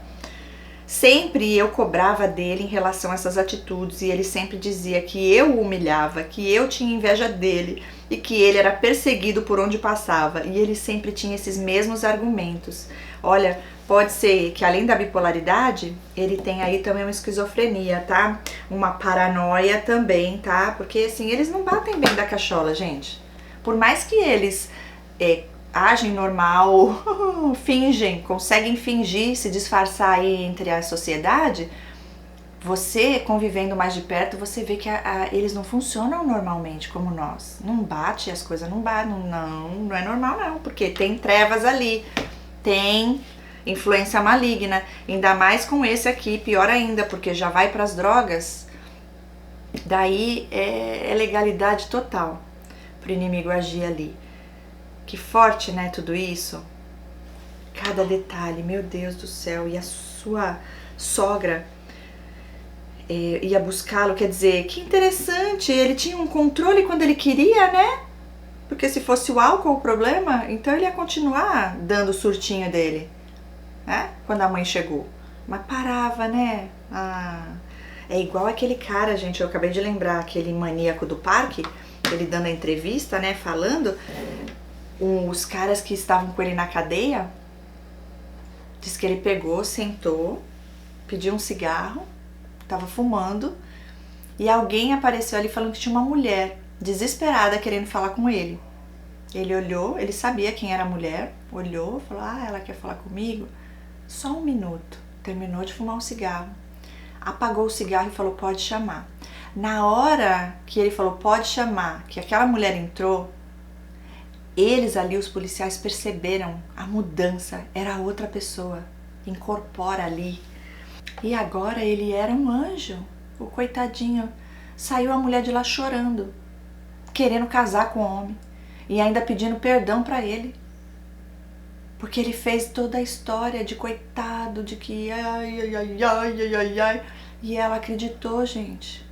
Sempre eu cobrava dele em relação a essas atitudes e ele sempre dizia que eu o humilhava, que eu tinha inveja dele e que ele era perseguido por onde passava. E ele sempre tinha esses mesmos argumentos. Olha, pode ser que além da bipolaridade, ele tem aí também uma esquizofrenia, tá? Uma paranoia também, tá? Porque assim, eles não batem bem da cachola, gente. Por mais que eles agem normal, conseguem fingir, se disfarçar aí entre a sociedade, você convivendo mais de perto, você vê que eles não funcionam normalmente como nós. Não bate, as coisas não batem, não é normal não, porque tem trevas ali, tem influência maligna, ainda mais com esse aqui, pior ainda, porque já vai para as drogas, daí é legalidade total para o inimigo agir ali. Que forte, né, tudo isso? Cada detalhe, meu Deus do céu. E a sua sogra ia buscá-lo, quer dizer, que interessante, ele tinha um controle quando ele queria, né? Porque se fosse o álcool o problema, então ele ia continuar dando o surtinho dele, né? Quando a mãe chegou. Mas parava, né? É igual aquele cara, gente, eu acabei de lembrar, aquele maníaco do parque, ele dando a entrevista, né, falando, os caras que estavam com ele na cadeia, diz que ele pegou, sentou, pediu um cigarro, tava fumando, e alguém apareceu ali falando que tinha uma mulher desesperada querendo falar com ele. Ele olhou, ele sabia quem era a mulher, olhou, falou: ela quer falar comigo? Só 1 minuto. Terminou de fumar um cigarro, apagou o cigarro e falou: pode chamar. Na hora que ele falou pode chamar, que aquela mulher entrou, eles ali, os policiais, perceberam a mudança, era outra pessoa, incorpora ali. E agora ele era um anjo, o coitadinho. Saiu a mulher de lá chorando, querendo casar com o homem e ainda pedindo perdão para ele. Porque ele fez toda a história de coitado, de que ai. E ela acreditou, gente.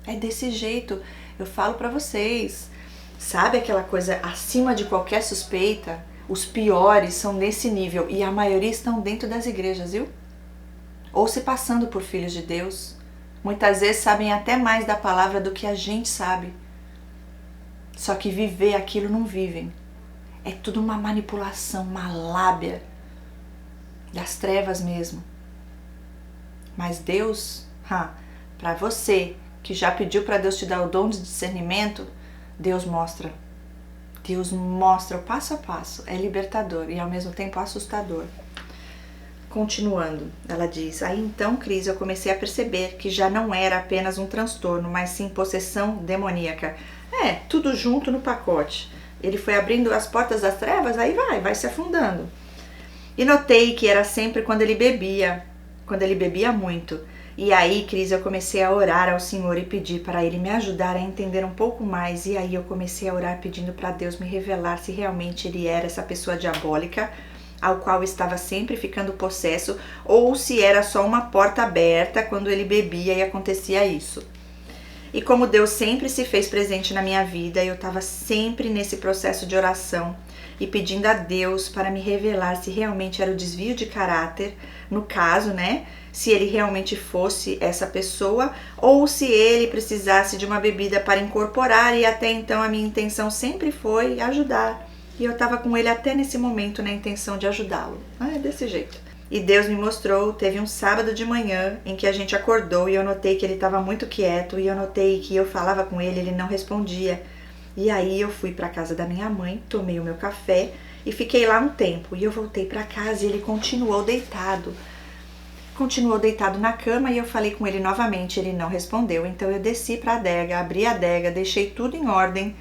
É desse jeito, eu falo pra vocês. Sabe aquela coisa acima de qualquer suspeita? Os piores são nesse nível e a maioria estão dentro das igrejas, viu? Ou se passando por filhos de Deus. Muitas vezes sabem até mais da palavra do que a gente sabe. Só que viver aquilo não vivem. É tudo uma manipulação, uma lábia das trevas mesmo. Mas Deus, para você que já pediu para Deus te dar o dom de discernimento, Deus mostra o passo a passo, é libertador e ao mesmo tempo assustador. Continuando, ela diz: aí então, Cris, eu comecei a perceber que já não era apenas um transtorno, mas sim possessão demoníaca. Tudo junto no pacote. Ele foi abrindo as portas das trevas, aí vai se afundando. E notei que era sempre quando ele bebia muito. E aí, Cris, eu comecei a orar ao Senhor e pedir para Ele me ajudar a entender um pouco mais. E aí eu comecei a orar pedindo para Deus me revelar se realmente ele era essa pessoa diabólica, ao qual estava sempre ficando possesso, ou se era só uma porta aberta quando ele bebia e acontecia isso. E como Deus sempre se fez presente na minha vida, eu estava sempre nesse processo de oração. e pedindo a Deus para me revelar se realmente era o desvio de caráter, no caso, né? Se ele realmente fosse essa pessoa ou se ele precisasse de uma bebida para incorporar, e até então a minha intenção sempre foi ajudar. E eu estava com ele até nesse momento na intenção de ajudá-lo. É desse jeito. E Deus me mostrou, teve um sábado de manhã em que a gente acordou e eu notei que ele estava muito quieto e eu notei que eu falava com ele, ele não respondia. E aí eu fui para a casa da minha mãe, tomei o meu café e fiquei lá um tempo. E eu voltei para casa e ele continuou deitado na cama e eu falei com ele novamente, ele não respondeu. Então eu desci para a adega, abri a adega, deixei tudo em ordem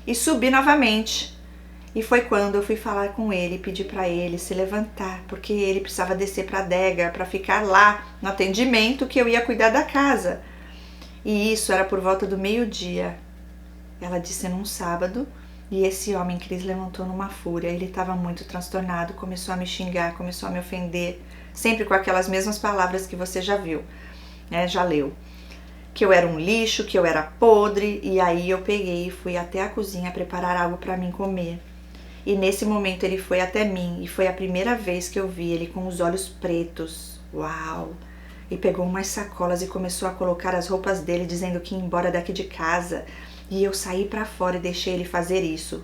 e subi novamente. E foi quando eu fui falar com ele, pedi para ele se levantar, porque ele precisava descer para a adega para ficar lá no atendimento que eu ia cuidar da casa. E isso era por volta do meio-dia. Ela disse num sábado, e esse homem, Cris, levantou numa fúria. Ele estava muito transtornado, começou a me xingar, começou a me ofender, sempre com aquelas mesmas palavras que você já viu, né? Já leu. Que eu era um lixo, que eu era podre, e aí eu peguei e fui até a cozinha preparar algo para mim comer. E nesse momento ele foi até mim, e foi a primeira vez que eu vi ele com os olhos pretos. Uau! E pegou umas sacolas e começou a colocar as roupas dele, dizendo que ia embora daqui de casa. E eu saí para fora e deixei ele fazer isso.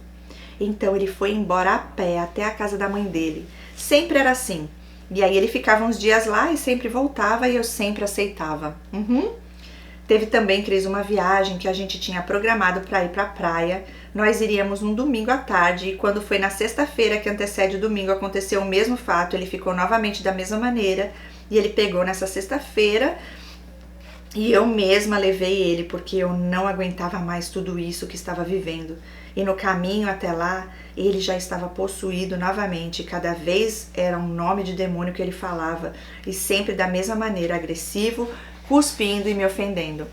Então ele foi embora a pé até a casa da mãe dele. Sempre era assim. E aí ele ficava uns dias lá e sempre voltava e eu sempre aceitava. Teve também, Cris, uma viagem que a gente tinha programado para ir para a praia. Nós iríamos num domingo à tarde e quando foi na sexta-feira que antecede o domingo aconteceu o mesmo fato. Ele ficou novamente da mesma maneira e ele pegou nessa sexta-feira e eu mesma levei ele porque eu não aguentava mais tudo isso que estava vivendo. E no caminho até lá, ele já estava possuído novamente. Cada vez era um nome de demônio que ele falava e sempre da mesma maneira, agressivo, cuspindo e me ofendendo.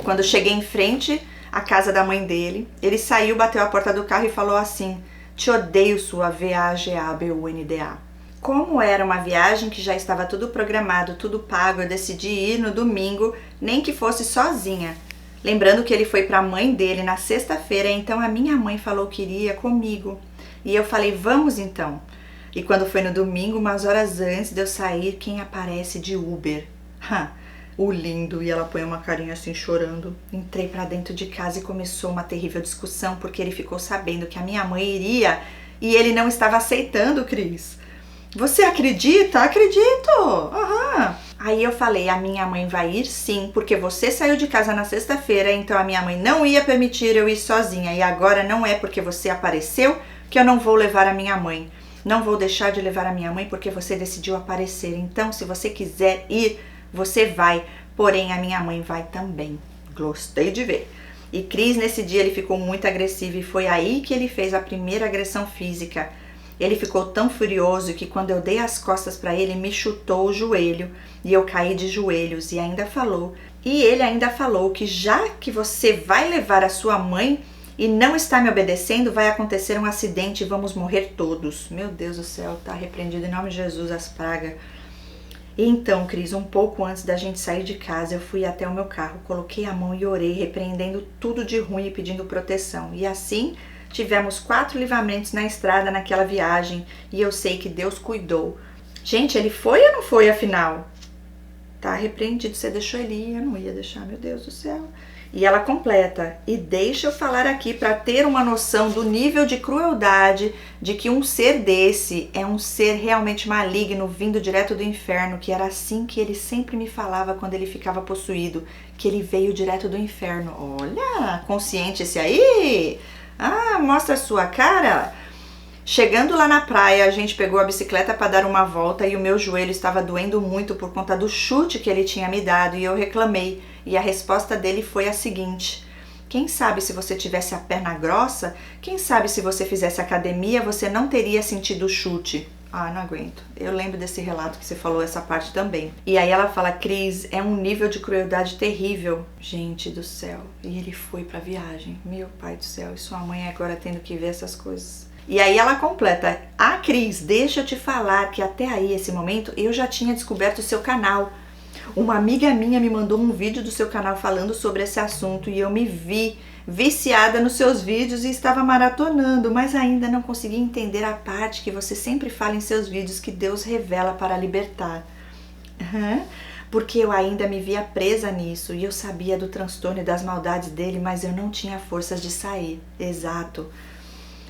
Quando cheguei em frente à casa da mãe dele, ele saiu, bateu a porta do carro e falou assim: "Te odeio, sua VAGABUNDA". Como era uma viagem que já estava tudo programado, tudo pago, eu decidi ir no domingo, nem que fosse sozinha. Lembrando que ele foi para a mãe dele na sexta-feira, então a minha mãe falou que iria comigo. E eu falei: "Vamos então". E quando foi no domingo, umas horas antes de eu sair, quem aparece de Uber? O lindo, e ela põe uma carinha assim chorando. Entrei pra dentro de casa e começou uma terrível discussão porque ele ficou sabendo que a minha mãe iria e ele não estava aceitando, Cris. Você acredita? Acredito! Aí eu falei: a minha mãe vai ir sim, porque você saiu de casa na sexta-feira, então a minha mãe não ia permitir eu ir sozinha e agora não é porque você apareceu que eu não vou levar a minha mãe. Não vou deixar de levar a minha mãe porque você decidiu aparecer. Então, se você quiser ir, você vai, porém a minha mãe vai também. Gostei de ver. E Cris, nesse dia, ele ficou muito agressivo e foi aí que ele fez a primeira agressão física. Ele ficou tão furioso que quando eu dei as costas para ele, me chutou o joelho e eu caí de joelhos e ele ainda falou que já que você vai levar a sua mãe e não está me obedecendo, vai acontecer um acidente e vamos morrer todos. Meu Deus do céu, tá repreendido em nome de Jesus as pragas. E então, Cris, um pouco antes da gente sair de casa, eu fui até o meu carro, coloquei a mão e orei, repreendendo tudo de ruim e pedindo proteção. E assim, tivemos 4 livramentos na estrada naquela viagem e eu sei que Deus cuidou. Gente, ele foi ou não foi afinal? Tá repreendido, você deixou ele ir, eu não ia deixar, meu Deus do céu. E ela completa: e deixa eu falar aqui para ter uma noção do nível de crueldade de que um ser desse é um ser realmente maligno, vindo direto do inferno, que era assim que ele sempre me falava quando ele ficava possuído, que ele veio direto do inferno. Olha, consciente esse aí? Mostra a sua cara. Chegando lá na praia, a gente pegou a bicicleta para dar uma volta e o meu joelho estava doendo muito por conta do chute que ele tinha me dado e eu reclamei. E a resposta dele foi a seguinte: quem sabe se você tivesse a perna grossa, quem sabe se você fizesse academia, você não teria sentido o chute. Não aguento. Eu lembro desse relato que você falou, essa parte também. E aí ela fala: Cris, é um nível de crueldade terrível. Gente do céu. E ele foi pra viagem. Meu pai do céu. E sua mãe agora tendo que ver essas coisas. E aí ela completa: Cris, deixa eu te falar que até aí, esse momento, eu já tinha descoberto o seu canal. Uma amiga minha me mandou um vídeo do seu canal falando sobre esse assunto e eu me vi viciada nos seus vídeos e estava maratonando, mas ainda não conseguia entender a parte que você sempre fala em seus vídeos que Deus revela para libertar. Porque eu ainda me via presa nisso e eu sabia do transtorno e das maldades dele, mas eu não tinha forças de sair. Exato.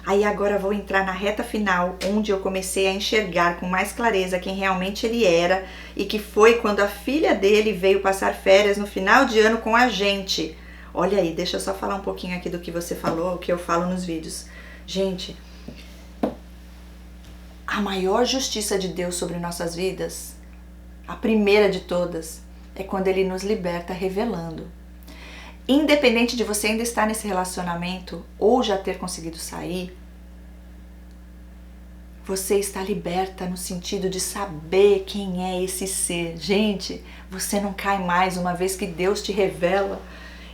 Aí agora vou entrar na reta final, onde eu comecei a enxergar com mais clareza quem realmente ele era, e que foi quando a filha dele veio passar férias no final de ano com a gente. Olha aí, deixa eu só falar um pouquinho aqui do que você falou, o que eu falo nos vídeos. Gente, a maior justiça de Deus sobre nossas vidas, a primeira de todas, é quando ele nos liberta revelando. Independente de você ainda estar nesse relacionamento ou já ter conseguido sair, você está liberta no sentido de saber quem é esse ser. Gente, você não cai mais uma vez que Deus te revela.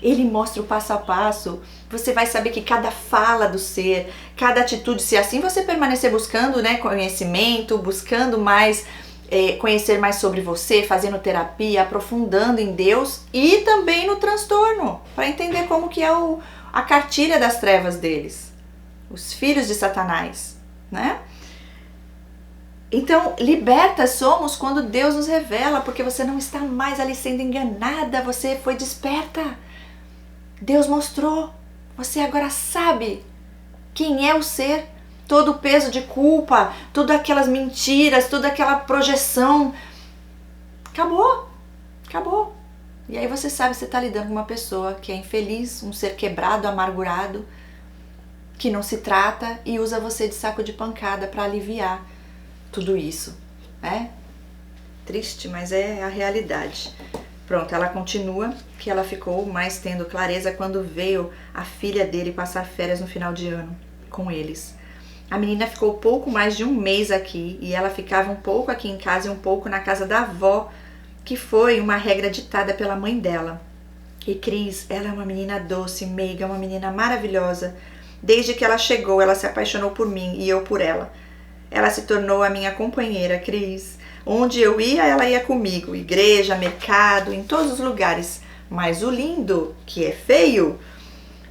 Ele mostra o passo a passo. Você vai saber que cada fala do ser, cada atitude, se assim você permanecer buscando, né, conhecimento, buscando mais, conhecer mais sobre você, fazendo terapia, aprofundando em Deus e também no transtorno, para entender como que é a cartilha das trevas deles, os filhos de Satanás, né? Então, libertas somos quando Deus nos revela, porque você não está mais ali sendo enganada, você foi desperta. Deus mostrou, você agora sabe quem é o ser. Todo o peso de culpa, todas aquelas mentiras, toda aquela projeção, acabou. E aí você sabe que você está lidando com uma pessoa que é infeliz, um ser quebrado, amargurado, que não se trata e usa você de saco de pancada para aliviar tudo isso. É triste, mas é a realidade. Pronto, ela continua que ela ficou mais tendo clareza quando veio a filha dele passar férias no final de ano com eles. A menina ficou pouco mais de um mês aqui e ela ficava um pouco aqui em casa e um pouco na casa da avó, que foi uma regra ditada pela mãe dela. E Cris, ela é uma menina doce, meiga, uma menina maravilhosa. Desde que ela chegou, ela se apaixonou por mim e eu por ela. Ela se tornou a minha companheira, Cris. Onde eu ia, ela ia comigo. Igreja, mercado, em todos os lugares. Mas o lindo, que é feio,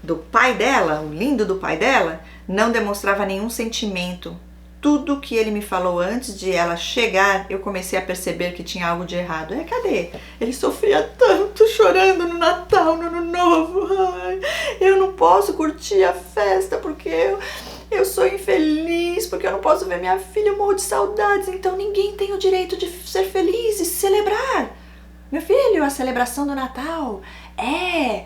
do pai dela, o lindo do pai dela, não demonstrava nenhum sentimento. Tudo que ele me falou antes de ela chegar, eu comecei a perceber que tinha algo de errado. Cadê? Ele sofria tanto chorando no Natal, no Ano Novo. Ai, eu não posso curtir a festa porque eu sou infeliz, porque eu não posso ver minha filha, eu morro de saudades. Então ninguém tem o direito de ser feliz e celebrar. Meu filho, a celebração do Natal é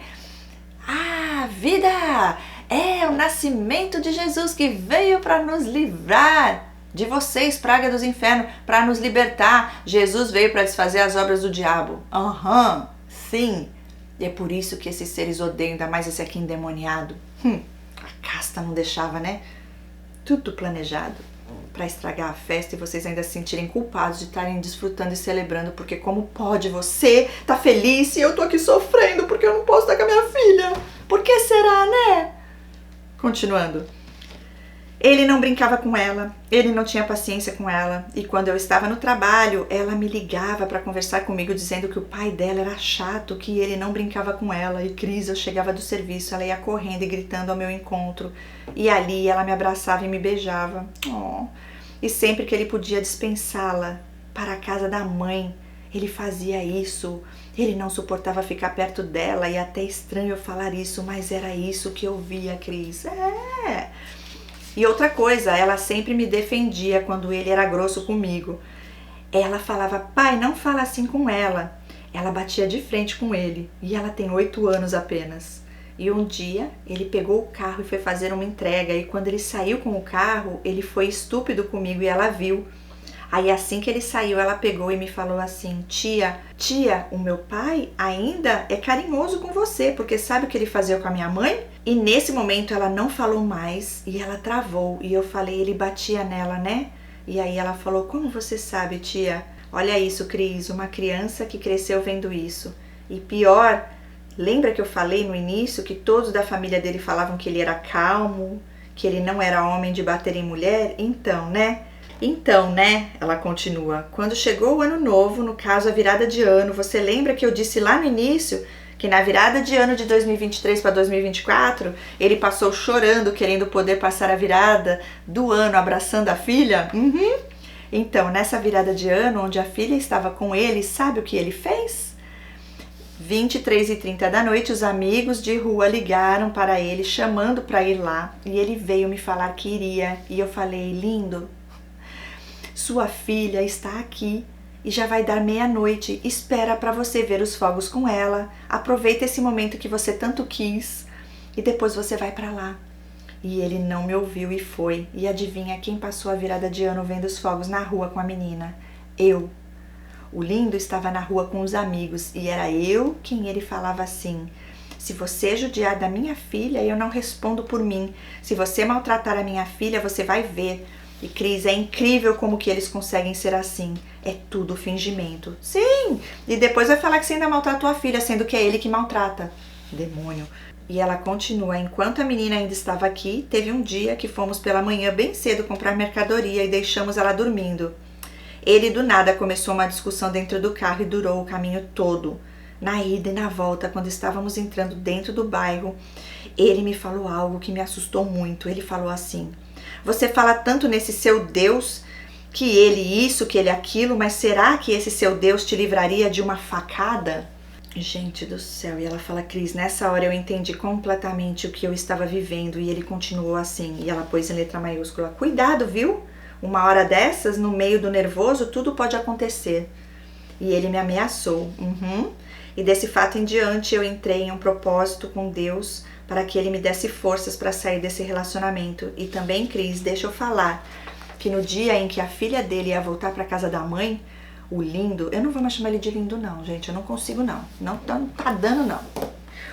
a vida. É o nascimento de Jesus que veio para nos livrar de vocês, praga dos infernos, para nos libertar. Jesus veio para desfazer as obras do diabo. Sim. E é por isso que esses seres odeiam, ainda mais esse aqui endemoniado. A casta não deixava, né? Tudo planejado para estragar a festa e vocês ainda se sentirem culpados de estarem desfrutando e celebrando, porque como pode você tá feliz e eu tô aqui sofrendo porque eu não posso estar com a minha filha? Por que será, né? Continuando. Ele não brincava com ela, ele não tinha paciência com ela, e quando eu estava no trabalho, ela me ligava para conversar comigo dizendo que o pai dela era chato, que ele não brincava com ela. E Cris, eu chegava do serviço, ela ia correndo e gritando ao meu encontro, e ali ela me abraçava e me beijava. E sempre que ele podia dispensá-la para a casa da mãe, ele fazia isso. Ele não suportava ficar perto dela, e até estranho eu falar isso, mas era isso que eu via, Cris. E outra coisa, ela sempre me defendia quando ele era grosso comigo. Ela falava, pai, não fala assim com ela. Ela batia de frente com ele, e ela tem 8 anos apenas. E um dia, ele pegou o carro e foi fazer uma entrega, e quando ele saiu com o carro, ele foi estúpido comigo e ela viu. Aí assim que ele saiu, ela pegou e me falou assim, tia, o meu pai ainda é carinhoso com você, porque sabe o que ele fazia com a minha mãe? E nesse momento ela não falou mais e ela travou. E eu falei, ele batia nela, né? E aí ela falou, como você sabe, tia? Olha isso, Cris, uma criança que cresceu vendo isso. E pior, lembra que eu falei no início que todos da família dele falavam que ele era calmo, que ele não era homem de bater em mulher? Então, né? Ela continua, quando chegou o ano novo, no caso a virada de ano, você lembra que eu disse lá no início que na virada de ano de 2023 para 2024, ele passou chorando, querendo poder passar a virada do ano abraçando a filha? Então, nessa virada de ano, onde a filha estava com ele, sabe o que ele fez? 23h30 da noite, os amigos de rua ligaram para ele, chamando para ir lá, e ele veio me falar que iria, e eu falei, lindo, sua filha está aqui, e já vai dar meia-noite, espera para você ver os fogos com ela, aproveita esse momento que você tanto quis, e depois você vai para lá. E ele não me ouviu e foi, e adivinha quem passou a virada de ano vendo os fogos na rua com a menina? Eu. O lindo estava na rua com os amigos, e era eu quem ele falava assim, se você judiar da minha filha, eu não respondo por mim, se você maltratar a minha filha, você vai ver. E Cris, é incrível como que eles conseguem ser assim. É tudo fingimento. Sim! E depois vai falar que você ainda maltratou a filha, sendo que é ele que maltrata. Demônio. E ela continua, enquanto a menina ainda estava aqui, teve um dia que fomos pela manhã bem cedo comprar mercadoria e deixamos ela dormindo. Ele do nada começou uma discussão dentro do carro e durou o caminho todo. Na ida e na volta, quando estávamos entrando dentro do bairro, ele me falou algo que me assustou muito. Ele falou assim, você fala tanto nesse seu Deus, que ele isso, que ele aquilo, mas será que esse seu Deus te livraria de uma facada? Gente do céu, e ela fala, Cris, nessa hora eu entendi completamente o que eu estava vivendo, e ele continuou assim, e ela pôs em letra maiúscula, cuidado, viu? Uma hora dessas, no meio do nervoso, tudo pode acontecer. E ele me ameaçou. E desse fato em diante, eu entrei em um propósito com Deus para que ele me desse forças para sair desse relacionamento. E também, Cris, deixa eu falar que no dia em que a filha dele ia voltar para casa da mãe, o lindo, eu não vou mais chamar ele de lindo não, gente, eu não consigo não tá dando não.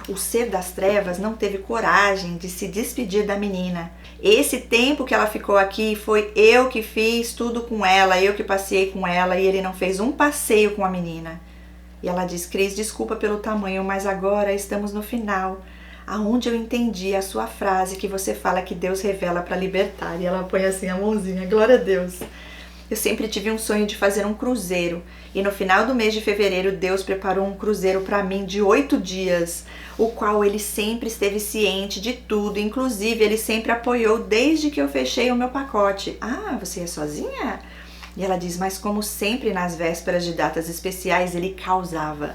O ser das trevas não teve coragem de se despedir da menina. Esse tempo que ela ficou aqui foi eu que fiz tudo com ela, eu que passei com ela, e ele não fez um passeio com a menina. E ela diz, Cris, desculpa pelo tamanho, mas agora estamos no final, aonde eu entendi a sua frase que você fala que Deus revela para libertar. E ela põe assim a mãozinha, glória a Deus. Eu sempre tive um sonho de fazer um cruzeiro, e no final do mês de fevereiro Deus preparou um cruzeiro para mim de 8 dias, o qual ele sempre esteve ciente de tudo, inclusive ele sempre apoiou desde que eu fechei o meu pacote. Ah, você é sozinha? E ela diz, mas como sempre nas vésperas de datas especiais ele causava.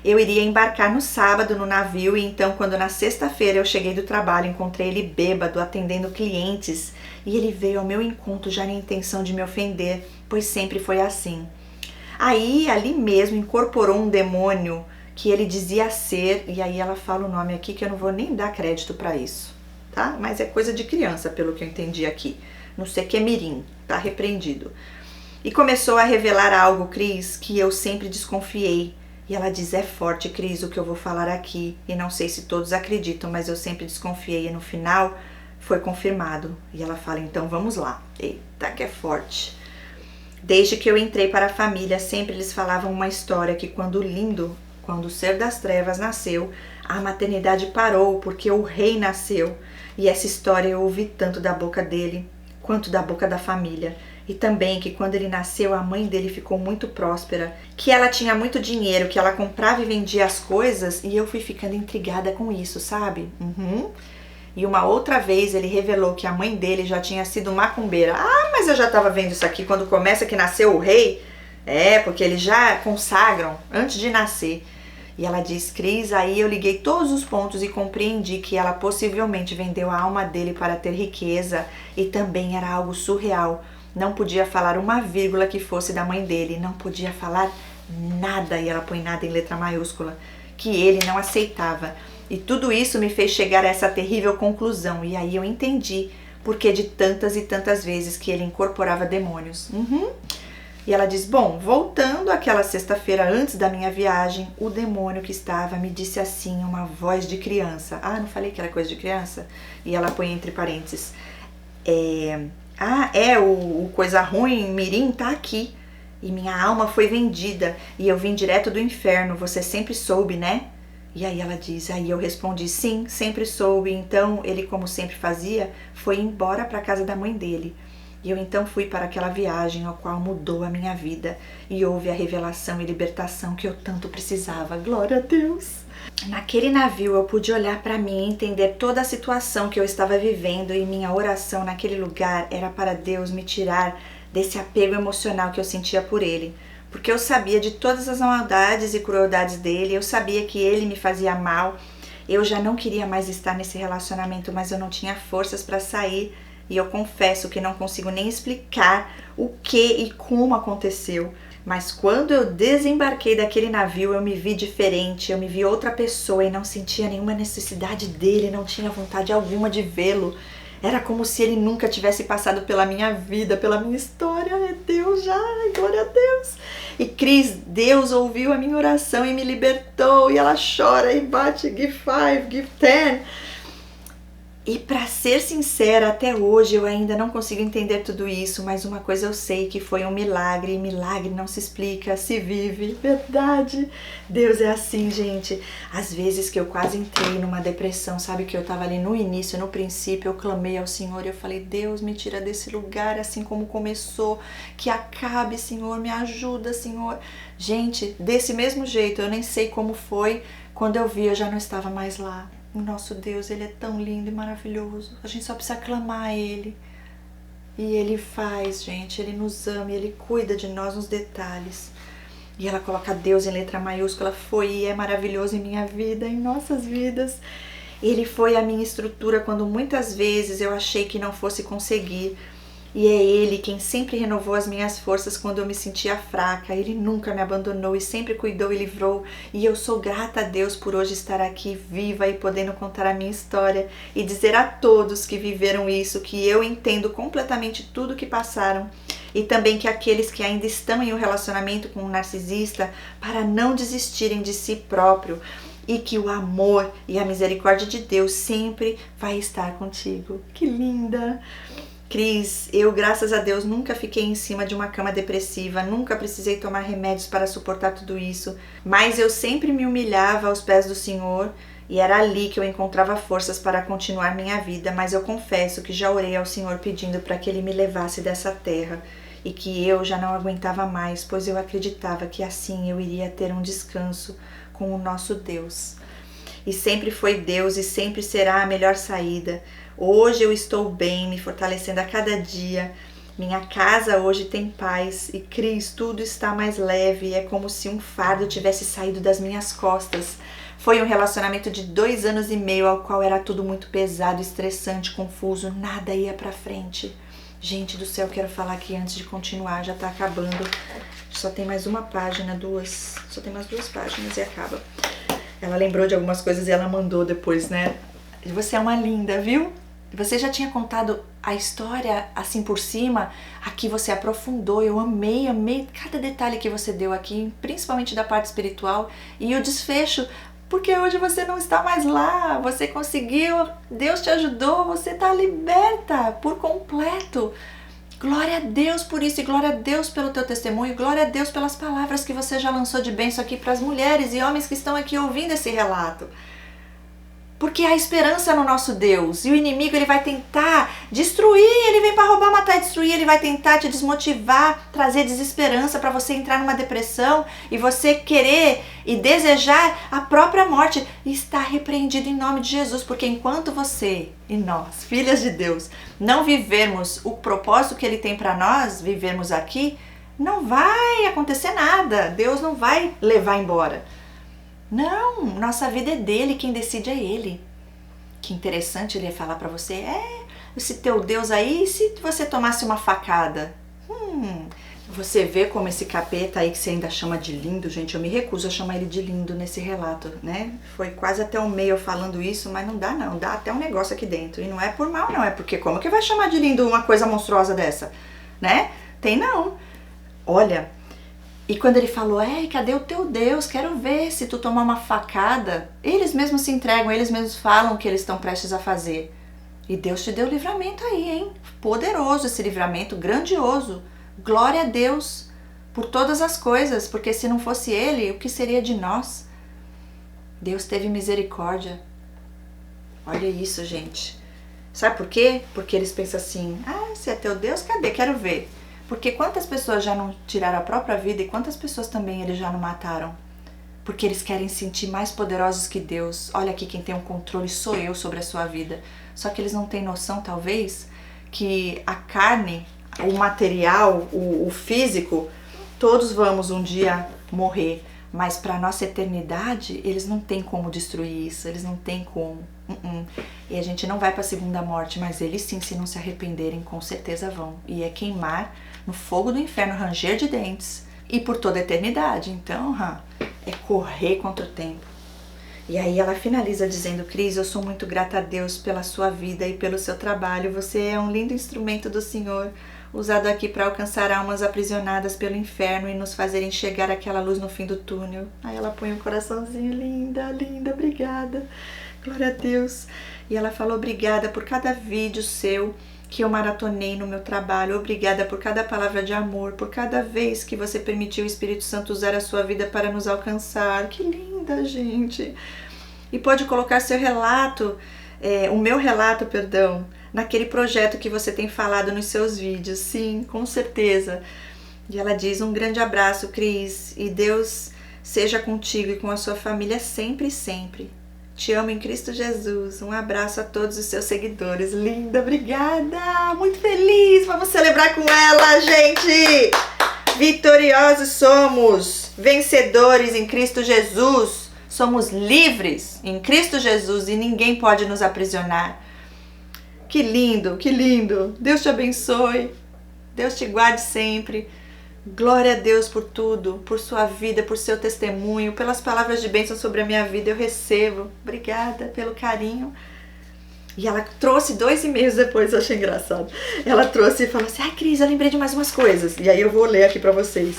Eu iria embarcar no sábado no navio, e então quando na sexta-feira eu cheguei do trabalho, encontrei ele bêbado, atendendo clientes, e ele veio ao meu encontro já na intenção de me ofender, pois sempre foi assim. Aí, ali mesmo, incorporou um demônio que ele dizia ser, e aí ela fala o nome aqui que eu não vou nem dar crédito pra isso, tá? Mas é coisa de criança, pelo que eu entendi aqui. Não sei que é mirim, tá repreendido. E começou a revelar algo, Cris, que eu sempre desconfiei. E ela diz, é forte, Cris, o que eu vou falar aqui, e não sei se todos acreditam, mas eu sempre desconfiei, e no final foi confirmado. E ela fala, então vamos lá. Eita, que é forte. Desde que eu entrei para a família, sempre eles falavam uma história que quando o ser das trevas nasceu, a maternidade parou porque o rei nasceu. E essa história eu ouvi tanto da boca dele, quanto da boca da família. E também que quando ele nasceu, a mãe dele ficou muito próspera, que ela tinha muito dinheiro, que ela comprava e vendia as coisas, e eu fui ficando intrigada com isso, sabe? E uma outra vez ele revelou que a mãe dele já tinha sido macumbeira. Ah, mas eu já estava vendo isso aqui quando começa que nasceu o rei. É, porque eles já consagram antes de nascer. E ela diz, Cris, aí eu liguei todos os pontos e compreendi que ela possivelmente vendeu a alma dele para ter riqueza, e também era algo surreal. Não podia falar uma vírgula que fosse da mãe dele, não podia falar nada, e ela põe nada em letra maiúscula, que ele não aceitava. E tudo isso me fez chegar a essa terrível conclusão, e aí eu entendi porque de tantas e tantas vezes que ele incorporava demônios. E ela diz, bom, voltando àquela sexta-feira antes da minha viagem, o demônio que estava me disse assim, uma voz de criança. Ah, não falei que era coisa de criança? E ela põe entre parênteses, o coisa ruim, mirim, tá aqui. E minha alma foi vendida, e eu vim direto do inferno, você sempre soube, né? E aí ela diz, aí eu respondi, sim, sempre soube. Então ele, como sempre fazia, foi embora para casa da mãe dele. E eu então fui para aquela viagem, a qual mudou a minha vida, e houve a revelação e libertação que eu tanto precisava. Glória a Deus! Naquele navio eu pude olhar para mim e entender toda a situação que eu estava vivendo, e minha oração naquele lugar era para Deus me tirar desse apego emocional que eu sentia por Ele. Porque eu sabia de todas as maldades e crueldades dele, eu sabia que ele me fazia mal. Eu já não queria mais estar nesse relacionamento, mas eu não tinha forças para sair. E eu confesso que não consigo nem explicar o que e como aconteceu. Mas quando eu desembarquei daquele navio, eu me vi diferente, eu me vi outra pessoa e não sentia nenhuma necessidade dele, não tinha vontade alguma de vê-lo. Era como se ele nunca tivesse passado pela minha vida, pela minha história. É Deus já, glória a Deus. E Cris, Deus ouviu a minha oração e me libertou. E ela chora e bate, give 5, give 10. E para ser sincera, até hoje eu ainda não consigo entender tudo isso, mas uma coisa eu sei, que foi um milagre, e milagre não se explica, se vive, verdade. Deus é assim, gente. Às vezes que eu quase entrei numa depressão, sabe, que eu tava ali no início, no princípio, eu clamei ao Senhor e eu falei, Deus, me tira desse lugar assim como começou, que acabe, Senhor, me ajuda, Senhor. Gente, desse mesmo jeito, eu nem sei como foi, quando eu vi eu já não estava mais lá. O nosso Deus, Ele é tão lindo e maravilhoso. A gente só precisa clamar a Ele. E Ele faz, gente. Ele nos ama, Ele cuida de nós nos detalhes. E ela coloca Deus em letra maiúscula. Foi e é maravilhoso em minha vida, em nossas vidas. Ele foi a minha estrutura quando muitas vezes eu achei que não fosse conseguir. E é Ele quem sempre renovou as minhas forças quando eu me sentia fraca. Ele nunca me abandonou e sempre cuidou e livrou. E eu sou grata a Deus por hoje estar aqui viva e podendo contar a minha história e dizer a todos que viveram isso que eu entendo completamente tudo que passaram. E também que aqueles que ainda estão em um relacionamento com um narcisista, para não desistirem de si próprio. E que o amor e a misericórdia de Deus sempre vai estar contigo. Que linda! Cris, eu, graças a Deus, nunca fiquei em cima de uma cama depressiva, nunca precisei tomar remédios para suportar tudo isso, mas eu sempre me humilhava aos pés do Senhor e era ali que eu encontrava forças para continuar minha vida, mas eu confesso que já orei ao Senhor pedindo para que Ele me levasse dessa terra e que eu já não aguentava mais, pois eu acreditava que assim eu iria ter um descanso com o nosso Deus. E sempre foi Deus e sempre será a melhor saída. Hoje eu estou bem, me fortalecendo a cada dia. Minha casa hoje tem paz e Cris, tudo está mais leve. É como se um fardo tivesse saído das minhas costas. Foi um relacionamento de 2 anos e meio ao qual era tudo muito pesado, estressante, confuso. Nada ia pra frente. Gente do céu, quero falar aqui antes de continuar, já tá acabando. Só tem mais uma página, duas. Só tem mais 2 páginas e acaba. Ela lembrou de algumas coisas e ela mandou depois, né? Você é uma linda, viu? Você já tinha contado a história assim por cima, aqui você aprofundou, eu amei cada detalhe que você deu aqui, principalmente da parte espiritual e o desfecho, porque hoje você não está mais lá, você conseguiu, Deus te ajudou, você está liberta por completo. Glória a Deus por isso e glória a Deus pelo teu testemunho, glória a Deus pelas palavras que você já lançou de bênção aqui para as mulheres e homens que estão aqui ouvindo esse relato. Porque há esperança no nosso Deus. E o inimigo, ele vai tentar destruir, ele vem para roubar, matar e destruir, ele vai tentar te desmotivar, trazer desesperança para você entrar numa depressão e você querer e desejar a própria morte. E está repreendido em nome de Jesus, porque enquanto você e nós, filhas de Deus, não vivermos o propósito que ele tem para nós, vivermos aqui, não vai acontecer nada. Deus não vai levar embora. Não, nossa vida é dele, quem decide é ele. Que interessante ele ia falar pra você, esse teu Deus aí, se você tomasse uma facada? Você vê como esse capeta aí que você ainda chama de lindo, gente, eu me recuso a chamar ele de lindo nesse relato, né? Foi quase até o meio falando isso, mas não, dá até um negócio aqui dentro. E não é por mal não, é porque como que vai chamar de lindo uma coisa monstruosa dessa, né? Tem não. Olha... E quando ele falou, cadê o teu Deus? Quero ver se tu tomar uma facada. Eles mesmos se entregam, eles mesmos falam o que eles estão prestes a fazer. E Deus te deu livramento aí, hein? Poderoso esse livramento, grandioso. Glória a Deus por todas as coisas, porque se não fosse Ele, o que seria de nós? Deus teve misericórdia. Olha isso, gente. Sabe por quê? Porque eles pensam assim, se é teu Deus, cadê? Quero ver. Porque quantas pessoas já não tiraram a própria vida e quantas pessoas também eles já não mataram? Porque eles querem se sentir mais poderosos que Deus. Olha aqui, quem tem o controle sou eu sobre a sua vida. Só que eles não têm noção, talvez, que a carne, o material, o físico, todos vamos um dia morrer. Mas para a nossa eternidade, eles não têm como destruir isso, eles não têm como. E a gente não vai para a segunda morte, mas eles sim, se não se arrependerem, com certeza vão. E é queimar no fogo do inferno, ranger de dentes, e por toda a eternidade. Então, é correr contra o tempo. E aí ela finaliza dizendo, Cris, eu sou muito grata a Deus pela sua vida e pelo seu trabalho. Você é um lindo instrumento do Senhor, usado aqui para alcançar almas aprisionadas pelo inferno e nos fazer enxergar aquela luz no fim do túnel. Aí ela põe um coraçãozinho, linda, linda, obrigada. Glória a Deus. E ela falou, obrigada por cada vídeo seu que eu maratonei no meu trabalho. Obrigada por cada palavra de amor, por cada vez que você permitiu o Espírito Santo usar a sua vida para nos alcançar. Que linda, gente! E pode colocar seu relato, o meu relato, perdão, naquele projeto que você tem falado nos seus vídeos. Sim, com certeza. E ela diz, um grande abraço, Cris, e Deus seja contigo e com a sua família sempre e sempre. Te amo em Cristo Jesus. Um abraço a todos os seus seguidores. Linda, obrigada! Muito feliz! Vamos celebrar com ela, gente! Vitoriosos somos! Vencedores em Cristo Jesus! Somos livres em Cristo Jesus e ninguém pode nos aprisionar. Que lindo, que lindo! Deus te abençoe. Deus te guarde sempre. Glória a Deus por tudo, por sua vida, por seu testemunho, pelas palavras de bênção sobre a minha vida, eu recebo. Obrigada pelo carinho. E ela trouxe 2 e-mails depois, eu achei engraçado. Ela trouxe e falou assim, Cris, eu lembrei de mais umas coisas. E aí eu vou ler aqui pra vocês.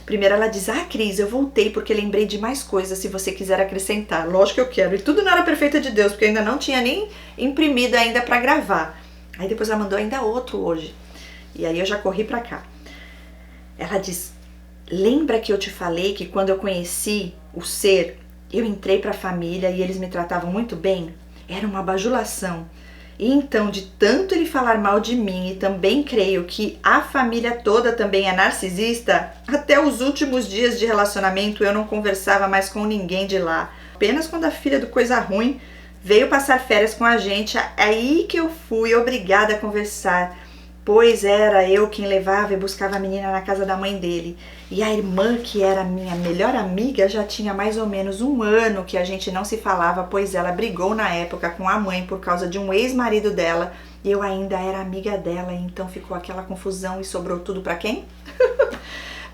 Primeiro ela diz, Cris, eu voltei porque lembrei de mais coisas, se você quiser acrescentar. Lógico que eu quero. E tudo na hora perfeita de Deus, porque eu ainda não tinha nem imprimido ainda pra gravar. Aí depois ela mandou ainda outro hoje. E aí eu já corri pra cá. Ela diz, lembra que eu te falei que quando eu conheci o ser, eu entrei para a família e eles me tratavam muito bem? Era uma bajulação. E então, de tanto ele falar mal de mim e também creio que a família toda também é narcisista, até os últimos dias de relacionamento eu não conversava mais com ninguém de lá. Apenas quando a filha do Coisa Ruim veio passar férias com a gente, aí que eu fui obrigada a conversar. Pois era eu quem levava e buscava a menina na casa da mãe dele. E a irmã, que era minha melhor amiga, já tinha mais ou menos 1 ano que a gente não se falava, pois ela brigou na época com a mãe por causa de um ex-marido dela. E eu ainda era amiga dela, então ficou aquela confusão e sobrou tudo pra quem?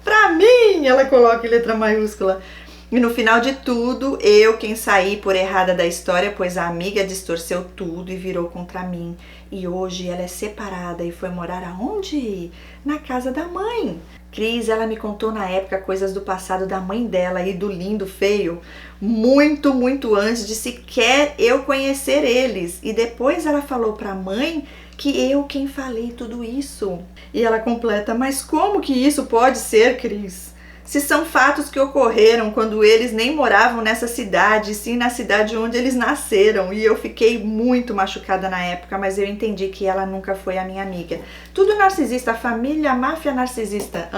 Pra mim, ela coloca em letra maiúscula. E no final de tudo, eu quem saí por errada da história, pois a amiga distorceu tudo e virou contra mim. E hoje ela é separada e foi morar aonde? Na casa da mãe. Cris, ela me contou na época coisas do passado da mãe dela e do lindo feio, muito, muito antes de sequer eu conhecer eles. E depois ela falou pra mãe que eu quem falei tudo isso. E ela completa, mas como que isso pode ser, Cris? Se são fatos que ocorreram quando eles nem moravam nessa cidade, sim na cidade onde eles nasceram. E eu fiquei muito machucada na época, mas eu entendi que ela nunca foi a minha amiga. Tudo narcisista, a família, a máfia narcisista.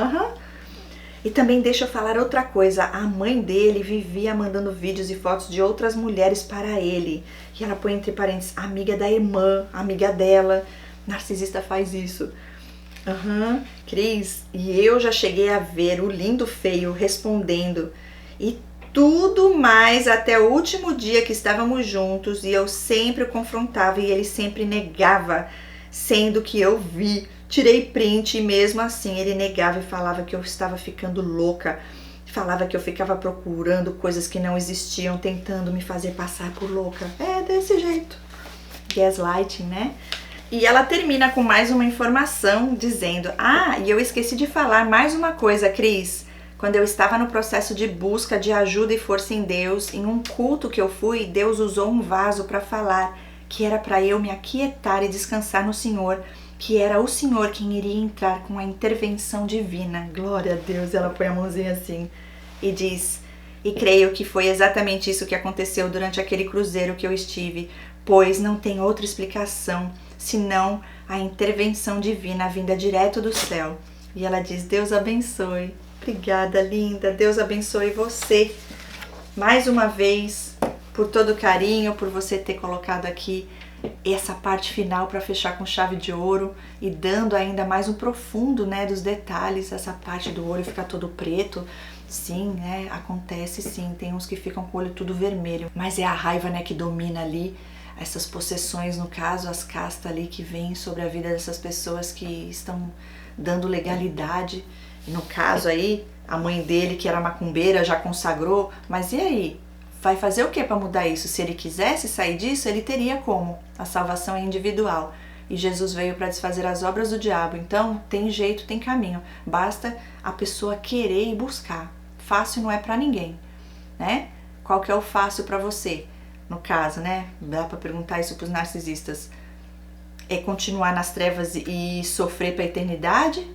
E também deixa eu falar outra coisa, a mãe dele vivia mandando vídeos e fotos de outras mulheres para ele. E ela põe entre parênteses, amiga da irmã, amiga dela. Narcisista faz isso. Cris, e eu já cheguei a ver o lindo feio respondendo e tudo mais até o último dia que estávamos juntos e eu sempre o confrontava e ele sempre negava, sendo que eu vi, tirei print e mesmo assim ele negava e falava que eu estava ficando louca, falava que eu ficava procurando coisas que não existiam, tentando me fazer passar por louca. É desse jeito, gaslighting, né? E ela termina com mais uma informação dizendo, e eu esqueci de falar mais uma coisa, Cris. Quando eu estava no processo de busca de ajuda e força em Deus, em um culto que eu fui, Deus usou um vaso para falar que era para eu me aquietar e descansar no Senhor, que era o Senhor quem iria entrar com a intervenção divina. Glória a Deus, ela põe a mãozinha assim e diz... E creio que foi exatamente isso que aconteceu durante aquele cruzeiro que eu estive, pois não tem outra explicação senão a intervenção divina vinda direto do céu. E ela diz: Deus abençoe. Obrigada, linda. Deus abençoe você. Mais uma vez, por todo o carinho, por você ter colocado aqui essa parte final para fechar com chave de ouro e dando ainda mais um profundo, né, dos detalhes. Essa parte do olho ficar todo preto. Sim, né, acontece sim. Tem uns que ficam com o olho tudo vermelho, mas é a raiva, né, que domina ali. Essas possessões, no caso, as castas ali que vêm sobre a vida dessas pessoas que estão dando legalidade. E no caso aí, a mãe dele, que era macumbeira, já consagrou. Mas e aí? Vai fazer o que para mudar isso? Se ele quisesse sair disso, ele teria como. A salvação é individual. E Jesus veio para desfazer as obras do diabo. Então, tem jeito, tem caminho. Basta a pessoa querer e buscar. Fácil não é para ninguém, né? Qual que é o fácil para você? No caso, né? Dá para perguntar isso para os narcisistas. É continuar nas trevas e sofrer para a eternidade?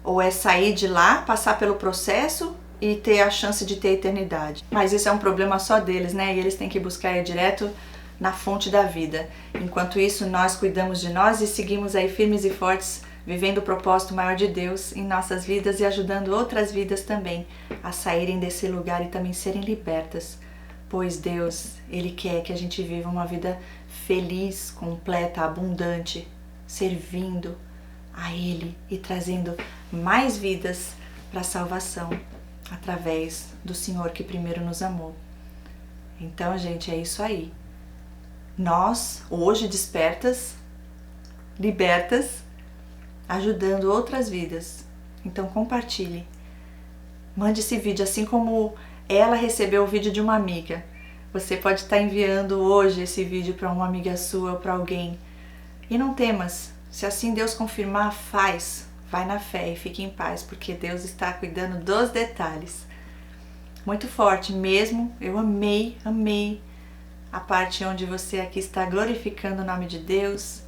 Ou é sair de lá, passar pelo processo e ter a chance de ter a eternidade? Mas isso é um problema só deles, né? E eles têm que buscar ir direto na fonte da vida. Enquanto isso, nós cuidamos de nós e seguimos aí firmes e fortes, vivendo o propósito maior de Deus em nossas vidas e ajudando outras vidas também a saírem desse lugar e também serem libertas. Pois Deus, Ele quer que a gente viva uma vida feliz, completa, abundante, servindo a Ele e trazendo mais vidas para a salvação através do Senhor que primeiro nos amou. Então, gente, é isso aí. Nós, hoje, despertas, libertas, ajudando outras vidas. Então, compartilhe. Mande esse vídeo, assim como ela recebeu o vídeo de uma amiga. Você pode estar enviando hoje esse vídeo para uma amiga sua ou para alguém. E não temas, se assim Deus confirmar, faz. Vai na fé e fique em paz, porque Deus está cuidando dos detalhes. Muito forte mesmo, eu amei a parte onde você aqui está glorificando o nome de Deus.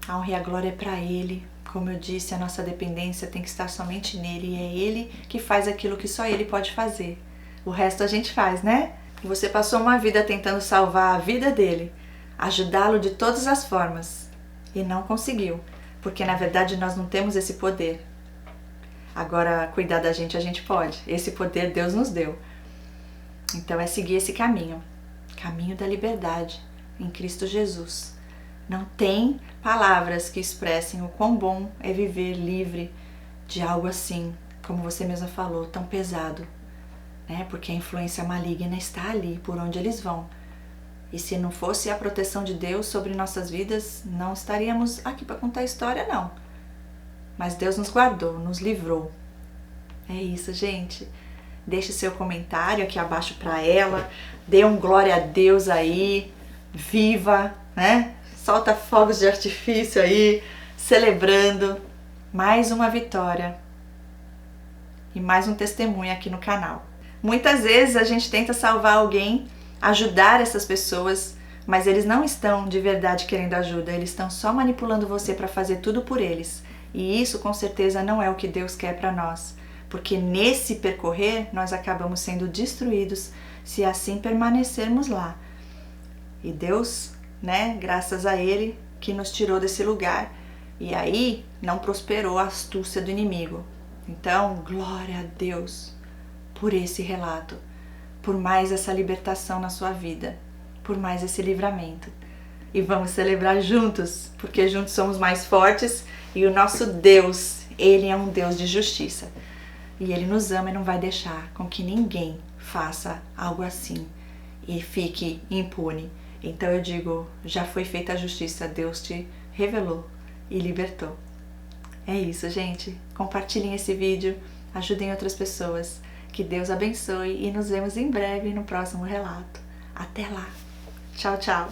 A honra e a glória é para Ele. Como eu disse, a nossa dependência tem que estar somente nele e é Ele que faz aquilo que só Ele pode fazer. O resto a gente faz, né? Você passou uma vida tentando salvar a vida dele, ajudá-lo de todas as formas e não conseguiu, porque na verdade nós não temos esse poder. Agora, cuidar da gente a gente pode. Esse poder Deus nos deu. Então é seguir esse caminho da liberdade em Cristo Jesus. Não tem palavras que expressem o quão bom é viver livre de algo assim, como você mesma falou, tão pesado, né? Porque a influência maligna está ali, por onde eles vão. E se não fosse a proteção de Deus sobre nossas vidas, não estaríamos aqui para contar a história, não. Mas Deus nos guardou, nos livrou. É isso, gente. Deixe seu comentário aqui abaixo para ela. Dê um glória a Deus aí. Viva, né? Solta fogos de artifício aí, celebrando mais uma vitória e mais um testemunho aqui no canal. Muitas vezes a gente tenta salvar alguém, ajudar essas pessoas, mas eles não estão de verdade querendo ajuda, eles estão só manipulando você para fazer tudo por eles. E isso com certeza não é o que Deus quer para nós, porque nesse percorrer nós acabamos sendo destruídos se assim permanecermos lá. E Deus, né, graças a Ele que nos tirou desse lugar, e aí não prosperou a astúcia do inimigo. Então, glória a Deus por esse relato, por mais essa libertação na sua vida, por mais esse livramento. E vamos celebrar juntos, porque juntos somos mais fortes e o nosso Deus, Ele é um Deus de justiça. E Ele nos ama e não vai deixar com que ninguém faça algo assim e fique impune. Então eu digo, já foi feita a justiça, Deus te revelou e libertou. É isso, gente. Compartilhem esse vídeo, ajudem outras pessoas. Que Deus abençoe e nos vemos em breve no próximo relato. Até lá. Tchau, tchau.